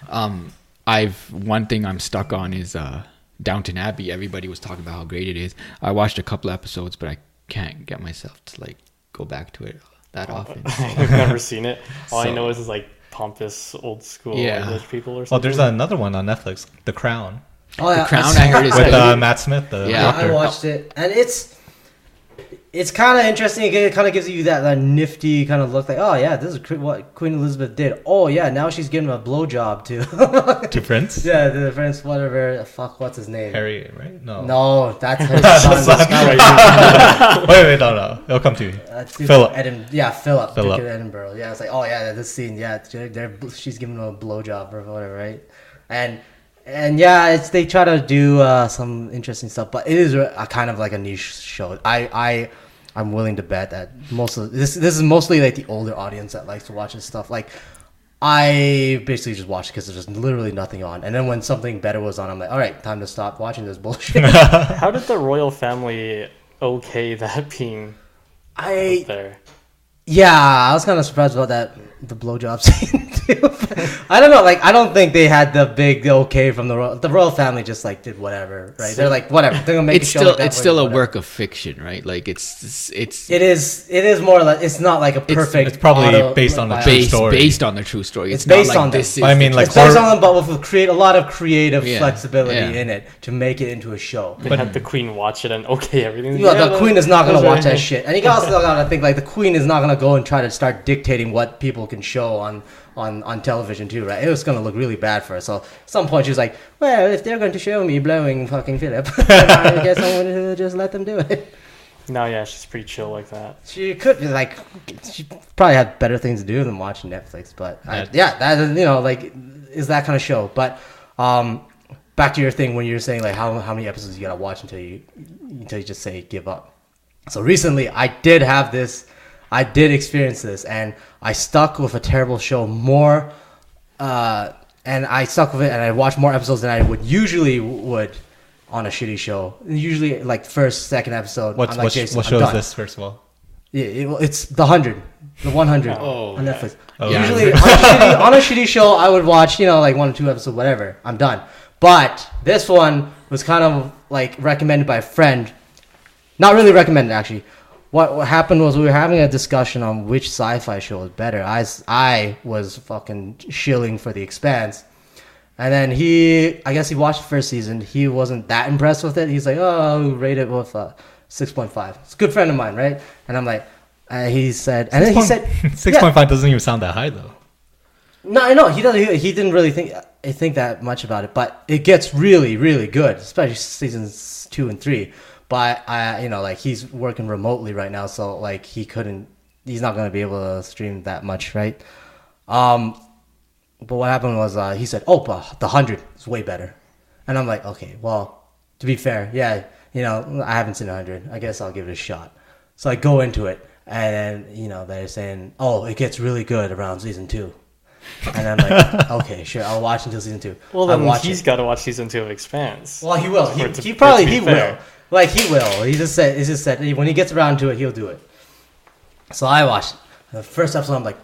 One thing I'm stuck on is Downton Abbey. Everybody was talking about how great it is. I watched a couple episodes, but I can't get myself to like go back to it that often. I've never seen it. All I know is like pompous old school English people or something. Oh, there's another one on Netflix, The Crown, Oh, yeah, The Crown, I heard, is with good. Matt Smith, the Yeah. doctor. I watched it, and it's kind of interesting. It kind of gives you that nifty kind of look, like, oh yeah, this is what Queen Elizabeth did. Oh yeah, now she's giving a blowjob to To Prince? yeah, the Prince, whatever. Fuck, what's his name? Harry, right? No, that's her son. Wait, no. It'll come to you. Philip. Philip. Philip. Duke of Edinburgh. Yeah, it's like, oh yeah, this scene. Yeah, she's giving him a blowjob or whatever, right? And yeah, they try to do some interesting stuff, but it is a kind of like a niche show. I'm willing to bet that most of this is mostly like the older audience that likes to watch this stuff. Like, I basically just watched it because there's just literally nothing on. And then when something better was on, I'm like, all right, time to stop watching this bullshit. How did the royal family okay that being out there? Yeah, I was kind of surprised about that, the blowjob scene too. I don't know, like, I don't think they had the okay from the royal family. Just like did whatever, right? They're like, whatever. They're gonna make It's a show still like that it's still a whatever. work of fiction, right? Like it is more like, it's not like a perfect. It's probably based on a true story. based on the true story. It's not based like on this. them. Is I mean, the like, It's based on them, but with a lot of creative Yeah, flexibility yeah. in it to make it into a show. They had the queen watch it and okay everything. You know, the queen is not going to watch that shit. shit. And you also got to think, like, the queen is not going to go and try to start dictating what people can show on television too, right? It was going to look really bad for her. So at some point she was like, well, if they're going to show me blowing fucking Philip, then I guess I'm going to just let them do it. No, yeah, she's pretty chill like that. She could, like, she probably had better things to do than watching Netflix. But that, you know, like, is that kind of show. But back to your thing when you're saying, like, how many episodes you got to watch until you just say give up. So recently, I did experience this, and I stuck with a terrible show more, and I stuck with it, and I watched more episodes than I would on a shitty show. Usually, like first, second episode. What show is this, first of all? Yeah, it's the 100 Oh, on Netflix. Oh, yeah. Usually on a shitty show, I would watch, like 1 or 2 episodes, whatever. I'm done. But this one was kind of like recommended by a friend. Not really recommended, actually. What happened was we were having a discussion on which sci-fi show was better. I was fucking shilling for The Expanse. And then I guess he watched the first season. He wasn't that impressed with it. He's like, oh, rate it with 6.5. It's a good friend of mine, right? And I'm like, he said 6.5 doesn't even sound that high, though. No, I know he doesn't. He didn't really think that much about it, but it gets really, really good, especially seasons 2 and 3. But like he's working remotely right now, so like he's not going to be able to stream that much, right? But what happened was he said, "Oh, but the 100 is way better," and I'm like, "Okay, well, to be fair, yeah, I haven't seen 100. I guess I'll give it a shot." So I go into it, and then they're saying, "Oh, it gets really good around season 2." And I'm like, okay, sure, I'll watch until season 2. Well, then he's got to watch season 2 of Expanse. Well, he will. He will. Like, he will. He just said when he gets around to it, he'll do it. So I watched the first episode. I'm like,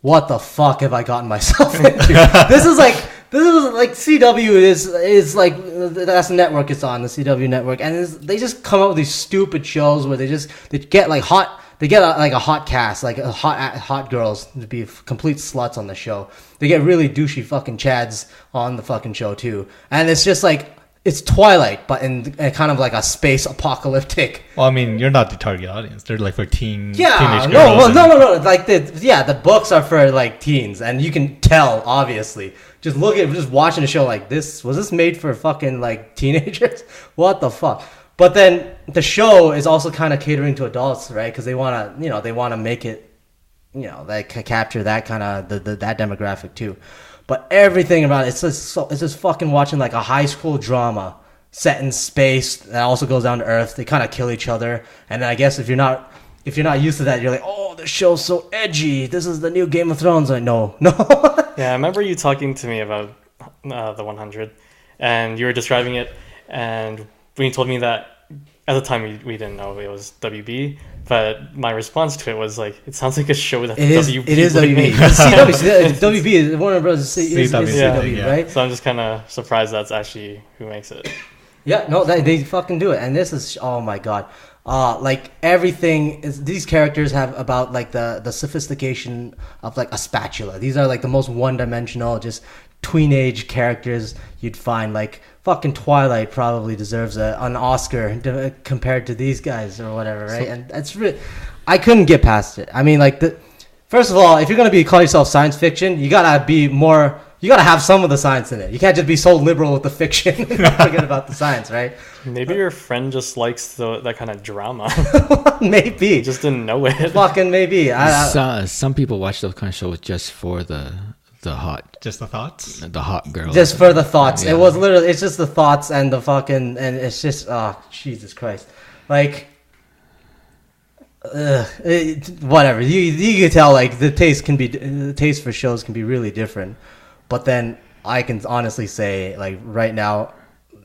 what the fuck have I gotten myself into? This is like CW is like, that's the network it's on, the CW network, and they just come up with these stupid shows where they get like hot. They get like a hot cast, like a hot girls to be complete sluts on the show. They get really douchey fucking chads on the fucking show too, and it's just like it's Twilight, but in kind of like a space apocalyptic. Well, I mean, you're not the target audience. They're like for teenage No. Like the books are for like teens, and you can tell obviously. Just watching a show like this. Was this made for fucking like teenagers? What the fuck? But then the show is also kind of catering to adults, right? Because they want to make it, they capture that kind of that demographic too. But everything about it, it's just fucking watching like a high school drama set in space that also goes down to Earth. They kind of kill each other, and then I guess if you're not used to that, you're like, oh, the show's so edgy. This is the new Game of Thrones. Like, no. Yeah, I remember you talking to me about the 100, and you were describing it, and when you told me that, at the time we didn't know it was WB, but my response to it was like, it sounds like a show that WB It is WB. WB is Warner Bros. Is CW, right? So I'm just kind of surprised that's actually who makes it. Yeah, no, they fucking do it, and this is, oh my god, like everything is, these characters have about like the sophistication of like a spatula. These are like the most one-dimensional, just tweenage characters you'd find. Like fucking Twilight probably deserves an Oscar compared to these guys or whatever, right? And that's really, I couldn't get past it. I mean, like first of all, if you're gonna call yourself science fiction, you gotta be more. You gotta have some of the science in it. You can't just be so liberal with the fiction and forget about the science, right? Maybe your friend just likes that kind of drama. Maybe. He just didn't know it. Fucking maybe. Some people watch those kind of shows just for the hot. Just the thoughts? The hot girl. Just for the thoughts. Yeah. It was literally, it's just the thoughts and the fucking, and it's just, oh, Jesus Christ. Like, whatever. You can tell, like, the taste for shows can be really different. But then I can honestly say, like, right now,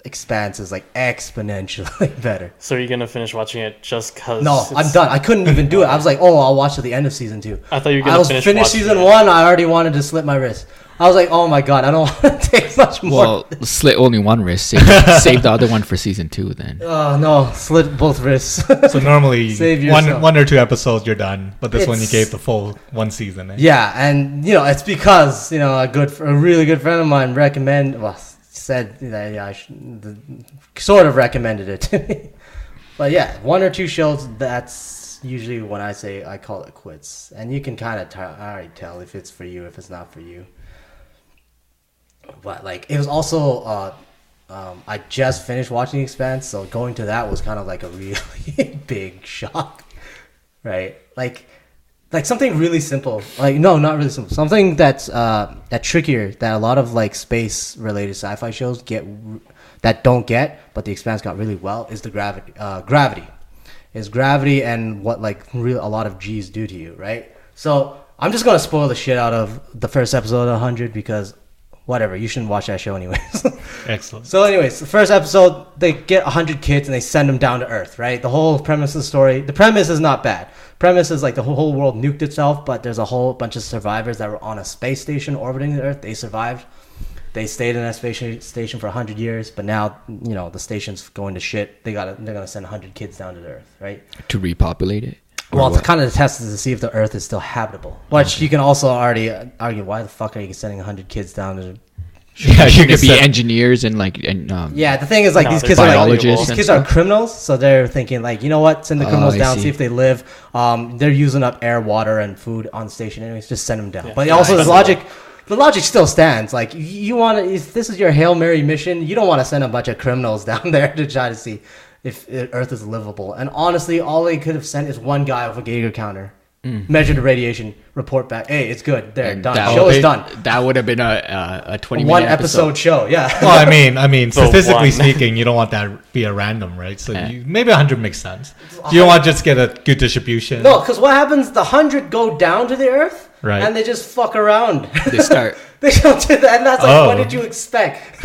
Expanse is like exponentially better. So you're gonna finish watching it just because? No, I'm done. I couldn't even do it. I was like, oh, I'll watch to the end of season 2. I thought you were gonna finish season 1. I already wanted to slit my wrist. I was like, oh my god, I don't want to take much more. Well, slit only one wrist. Save the other one for season 2 then. Oh no, slit both wrists. So normally Save one or two episodes you're done, but this one you gave the full one season. Eh? Yeah, and it's because a really good friend of mine said that sort of recommended it to me. But yeah, 1 or 2 shows, that's usually when I call it quits, and you can kind of already tell if it's for you, if it's not for you. But like, it was also I just finished watching Expanse, so going to that was kind of like a really big shock, right? Like something really simple, like no, not really simple, something that's that trickier that a lot of like space related sci-fi shows don't get, but the Expanse got really well, is the gravity. is gravity and what like a lot of G's do to you, right? So I'm just gonna spoil the shit out of the first episode of 100 because whatever, you shouldn't watch that show anyways. Excellent. So anyways, the first episode, they get 100 kids and they send them down to Earth, right? The whole premise of the story, the premise is not bad. Premise is like the whole world nuked itself, but there's a whole bunch of survivors that were on a space station orbiting the Earth. They survived. They stayed in that space station for 100 years, but now, you know, the station's going to shit. They're gonna send 100 kids down to the Earth, right? To repopulate it? Or Well, what? to kind of test to see if the Earth is still habitable. Which you can also already argue, why the fuck are you sending 100 kids down to... Yeah, you Should could it be say- engineers and like Yeah, the thing is, like, No, these they're kids are like, biologists these and kids are stuff. criminals, so they're thinking like, you know what, send the criminals I down, see. see if they live. They're using up air, water, and food on the station, anyways. Just send them down. Yeah. But Yeah, also, I the see. logic still stands. Like, you want to, if this is your Hail Mary mission, you don't want to send a bunch of criminals down there to try to see if Earth is livable. And honestly, all they could have sent is one guy with a Geiger counter. Measure the radiation, report back. Hey, it's good. There, And done. that Show would is be- done. That would have been a 20-minute One episode show, yeah. Well, I mean, So statistically one. speaking, you don't want that to be a random, right? So Yeah. maybe 100 makes sense. You don't want to just get a good distribution. No, because what happens? The 100 go down to the Earth, Right. and they just fuck around. They start. They don't do that, and that's like, what Oh. did you expect,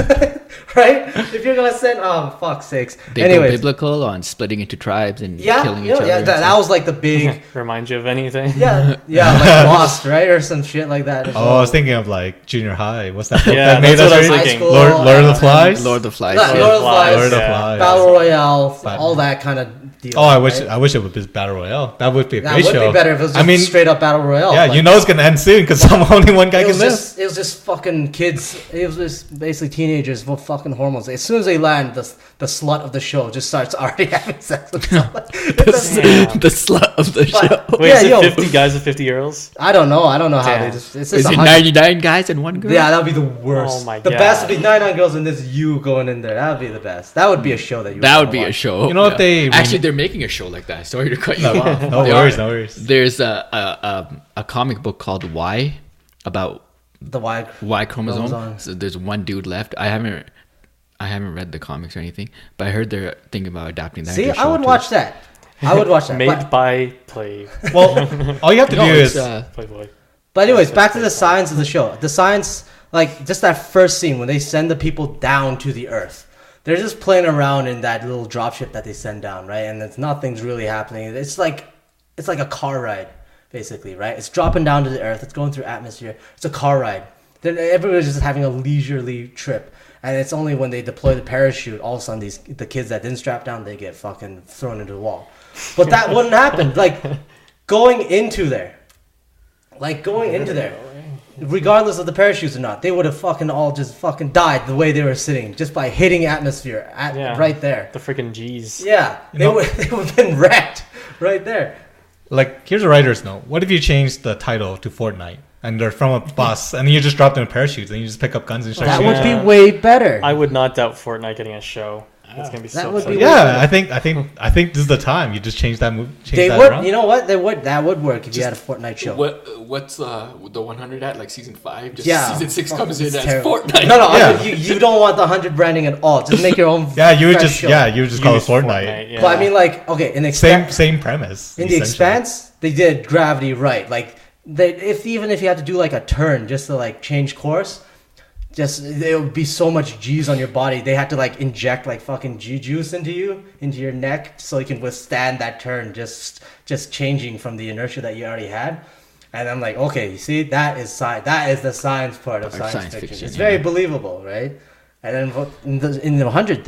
right? If you're gonna send, oh fuck sakes. They go Anyways, biblical on splitting into tribes and yeah, killing each yeah, other. yeah. and That stuff. was like the big, Remind you of anything? yeah, like Lost, right, or some shit like that. Oh, I was thinking of like junior high. What's that book Yeah, that made that's what I us was read? thinking. Lord of the Flies? Lord of the Flies. Yeah, yeah. Lord of the Flies, Lord of the Yeah. Flies. Battle Royale, But- all that kind of deal. Oh, I right? wish it would be Battle Royale. That would be a That great would show. be better if it was just I mean, straight up Battle Royale. yeah, but- you know it's gonna end soon because only one guy It can was live. just fucking kids. It was just basically teenagers with fucking hormones. As soon as they land, the slut of the show just starts already having sex with someone. The slut of the show. Wait, Yeah, is it yo. 50 guys with 50 girls? I don't know. I don't know how Damn. they just. It's Is just it 100. 99 guys and one girl? Yeah, that'd be the worst. Oh my the God. best would be 99 girls and this you going in there. That'd be the best. That would be a show that you. That wanna would be a watch. show. You know if they actually they're making a show like that. Sorry to cut you off. No They worries, are. no worries. There's a comic book called Y about The Y. Y chromosome. Chromosome. So there's one dude left. I haven't read the comics or anything, but I heard they're thinking about adapting that. See, into a I show would too. watch that. I would watch that. Made But, by Play Well, all you have to No, do it's, is Playboy. but anyways, back to the science of the show. The science, like just that first scene when they send the people down to the Earth. They're just playing around in that little dropship that they send down, right? And it's nothing's really happening. It's like a car ride, basically, right? It's dropping down to the Earth. It's going through atmosphere. It's a car ride. Then everybody's just having a leisurely trip. And it's only when they deploy the parachute, all of a sudden the kids that didn't strap down, they get fucking thrown into the wall. But that wouldn't happen. Like going into there, regardless of the parachutes or not, they would have fucking all just fucking died the way they were sitting just by hitting atmosphere Yeah. right there. The freaking G's. Yeah, they know- would have been wrecked right there. like, here's a writer's note. What if you change the title to Fortnite and they're from a bus and then you just drop them in parachutes and you just pick up guns and start That shooting? would Yeah. be way better. I would not doubt Fortnite getting a show. It's gonna be That so would be exciting. Yeah, I think this is the time. You just change that move. Change They that would, around. you know what? That would work if you had a Fortnite show. What's the 100 at? Like season 5? Just Yeah, season 6 Fuck, comes in it's as terrible. Fortnite. No, Yeah. you don't want the 100 branding at all. Just make your own. Yeah, you would fresh just show. you would just call it Use Fortnite. yeah. But I mean, like, okay, in the Same premise. in the essentially. Expanse, they did gravity right. Like, even if you had to do like a turn just to like change course, just there would be so much G's on your body. They had to like inject like fucking G juice into your neck so you can withstand that turn. Just changing from the inertia that you already had. And I'm like, okay, you see, that is the science part of science fiction. It's very believable, right? And then in the 100,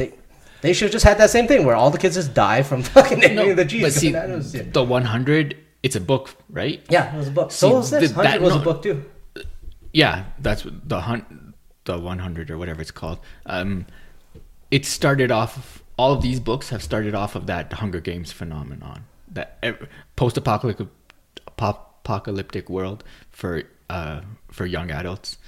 they should have just had that same thing where all the kids just die from fucking hitting the G's. but see, That was it. the 100, it's a book, right? Yeah, it was a book. So was this. 100 was a book too. Yeah, that's what the 100 or whatever it's called. It started off. All of these books have started off of that Hunger Games phenomenon, that post-apocalyptic world for young adults,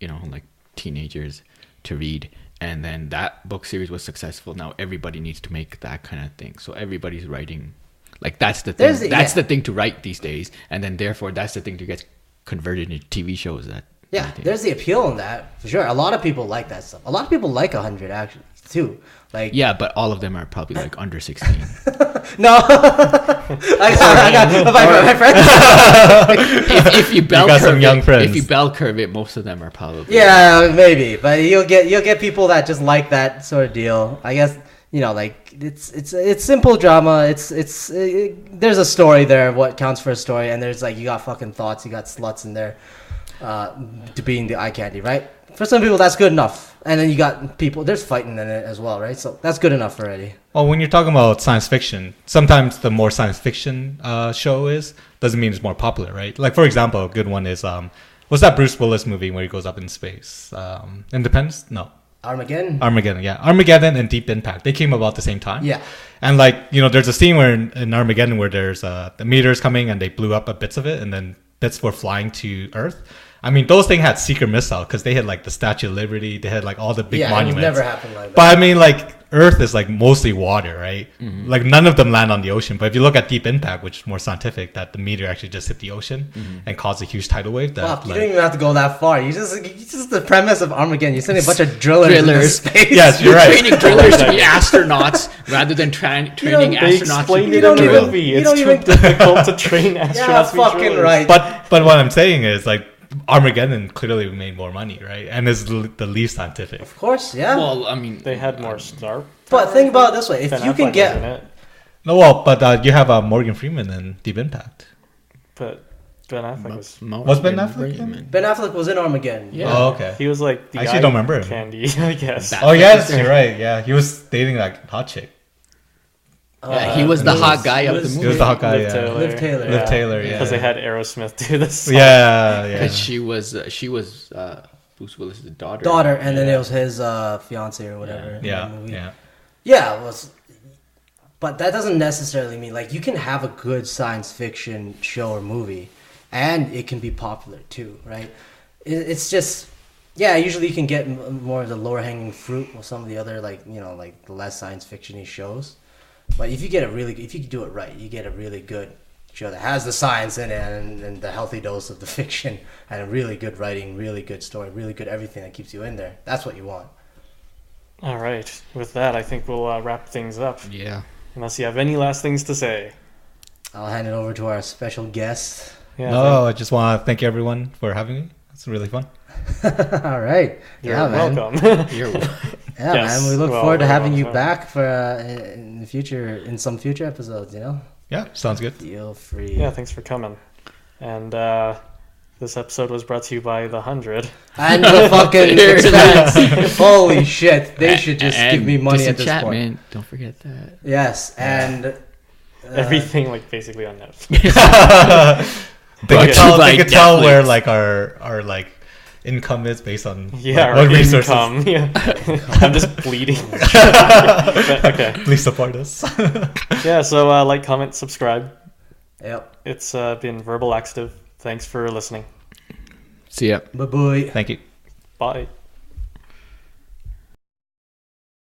like teenagers to read. And then that book series was successful. Now everybody needs to make that kind of thing. So everybody's writing. Like that's the thing. That's the thing to write these days. And then therefore that's the thing to get converted into TV shows that Yeah, there's the appeal in that for sure. A lot of people like that stuff. A lot of people like 100 actually too. Like Yeah, but all of them are probably like under 16. no, I got my friend. if you bell got curve some young it, friends. if you bell curve it, most of them are probably Yeah, maybe, but you'll get people that just like that sort of deal. I guess like it's simple drama. There's a story there. What counts for a story? And there's like you got fucking thoughts. You got sluts in there, to being the eye candy, right? For some people, that's good enough. And then you got people. There's fighting in it as well, right? So that's good enough already. Well, when you're talking about science fiction, sometimes the more science fiction show is doesn't mean it's more popular, right? Like for example, a good one is what's that Bruce Willis movie where he goes up in space? Independence? No. Armageddon. Yeah. Armageddon and Deep Impact. They came about the same time. Yeah. And like, there's a scene where in Armageddon where there's the meteors coming and they blew up a bits of it and then bits were flying to Earth. I mean, those things had secret missile because they had like the Statue of Liberty. They had like all the big monuments. Yeah, it never happened like that. But I mean, like Earth is like mostly water, right? Mm-hmm. Like none of them land on the ocean. But if you look at Deep Impact, which is more scientific, that the meteor actually just hit the ocean and caused a huge tidal wave. That Fuck, you don't even have to go that far. You just the premise of Armageddon. You're sending a bunch of drillers into Drillers. space. Yes, you're right. Training drillers to be astronauts rather than training They astronauts explained to it be in the drilled. movie. you It's don't too even- difficult to train astronauts. Yeah, to be fucking drillers. right. But what I'm saying is like Armageddon clearly made more money, right? And is the least scientific. Of course, yeah. Well, I mean, They had more star. but think about it this way: if Ben you can Affleck was in get, it, No, well, but you have Morgan Freeman in Deep Impact. but Ben Affleck was. Was Ben Affleck in? Ben Affleck was in Armageddon. Yeah. Oh, okay. He was like the I actually eye don't remember him. candy, I guess. That- Oh yes, you're right. Yeah, he was dating that hot chick. Yeah, he was the hot guy of the He movie. was the hot guy. Liv Yeah. Taylor. Liv Taylor. Liv Taylor, yeah. Because they had Aerosmith do this. Song. Yeah, yeah. Because she was Bruce Willis' daughter. Daughter, and then it was his fiance or whatever. in Yeah, that movie. yeah. Yeah, it was, but that doesn't necessarily mean like you can have a good science fiction show or movie, and it can be popular too, right? It's just, yeah. Usually you can get more of the lower hanging fruit with some of the other like like the less science fiction-y shows. But if you do it right, you get a really good show that has the science in it and the healthy dose of the fiction and a really good writing, really good story, really good everything that keeps you in there. That's what you want. All right. With that, I think we'll wrap things up. Yeah. Unless you have any last things to say. I'll hand it over to our special guest. Yeah, No, I just want to thank everyone for having me. It's really fun. All right. You're yeah, man. welcome. You're Yeah, Yes. man. We look Well, forward to very having well, you so. back for in the future, in some future episodes. Yeah, sounds good. Feel free. Yeah, thanks for coming. And this episode was brought to you by The 100. And the fucking There it expense. Holy shit! They should just And give me money at this Distant point. Chapman, don't forget that. Yes, and Everything like basically on Netflix. They Okay. could tell, Like they could tell Netflix. where like our like income is based on Yeah, like, our what resources. income. Yeah. I'm just bleeding. But, okay. Please support us. Yeah, so like, comment, subscribe. yep. It's been Verbal Laxative. Thanks for listening. See ya. Bye bye. Thank you. Bye.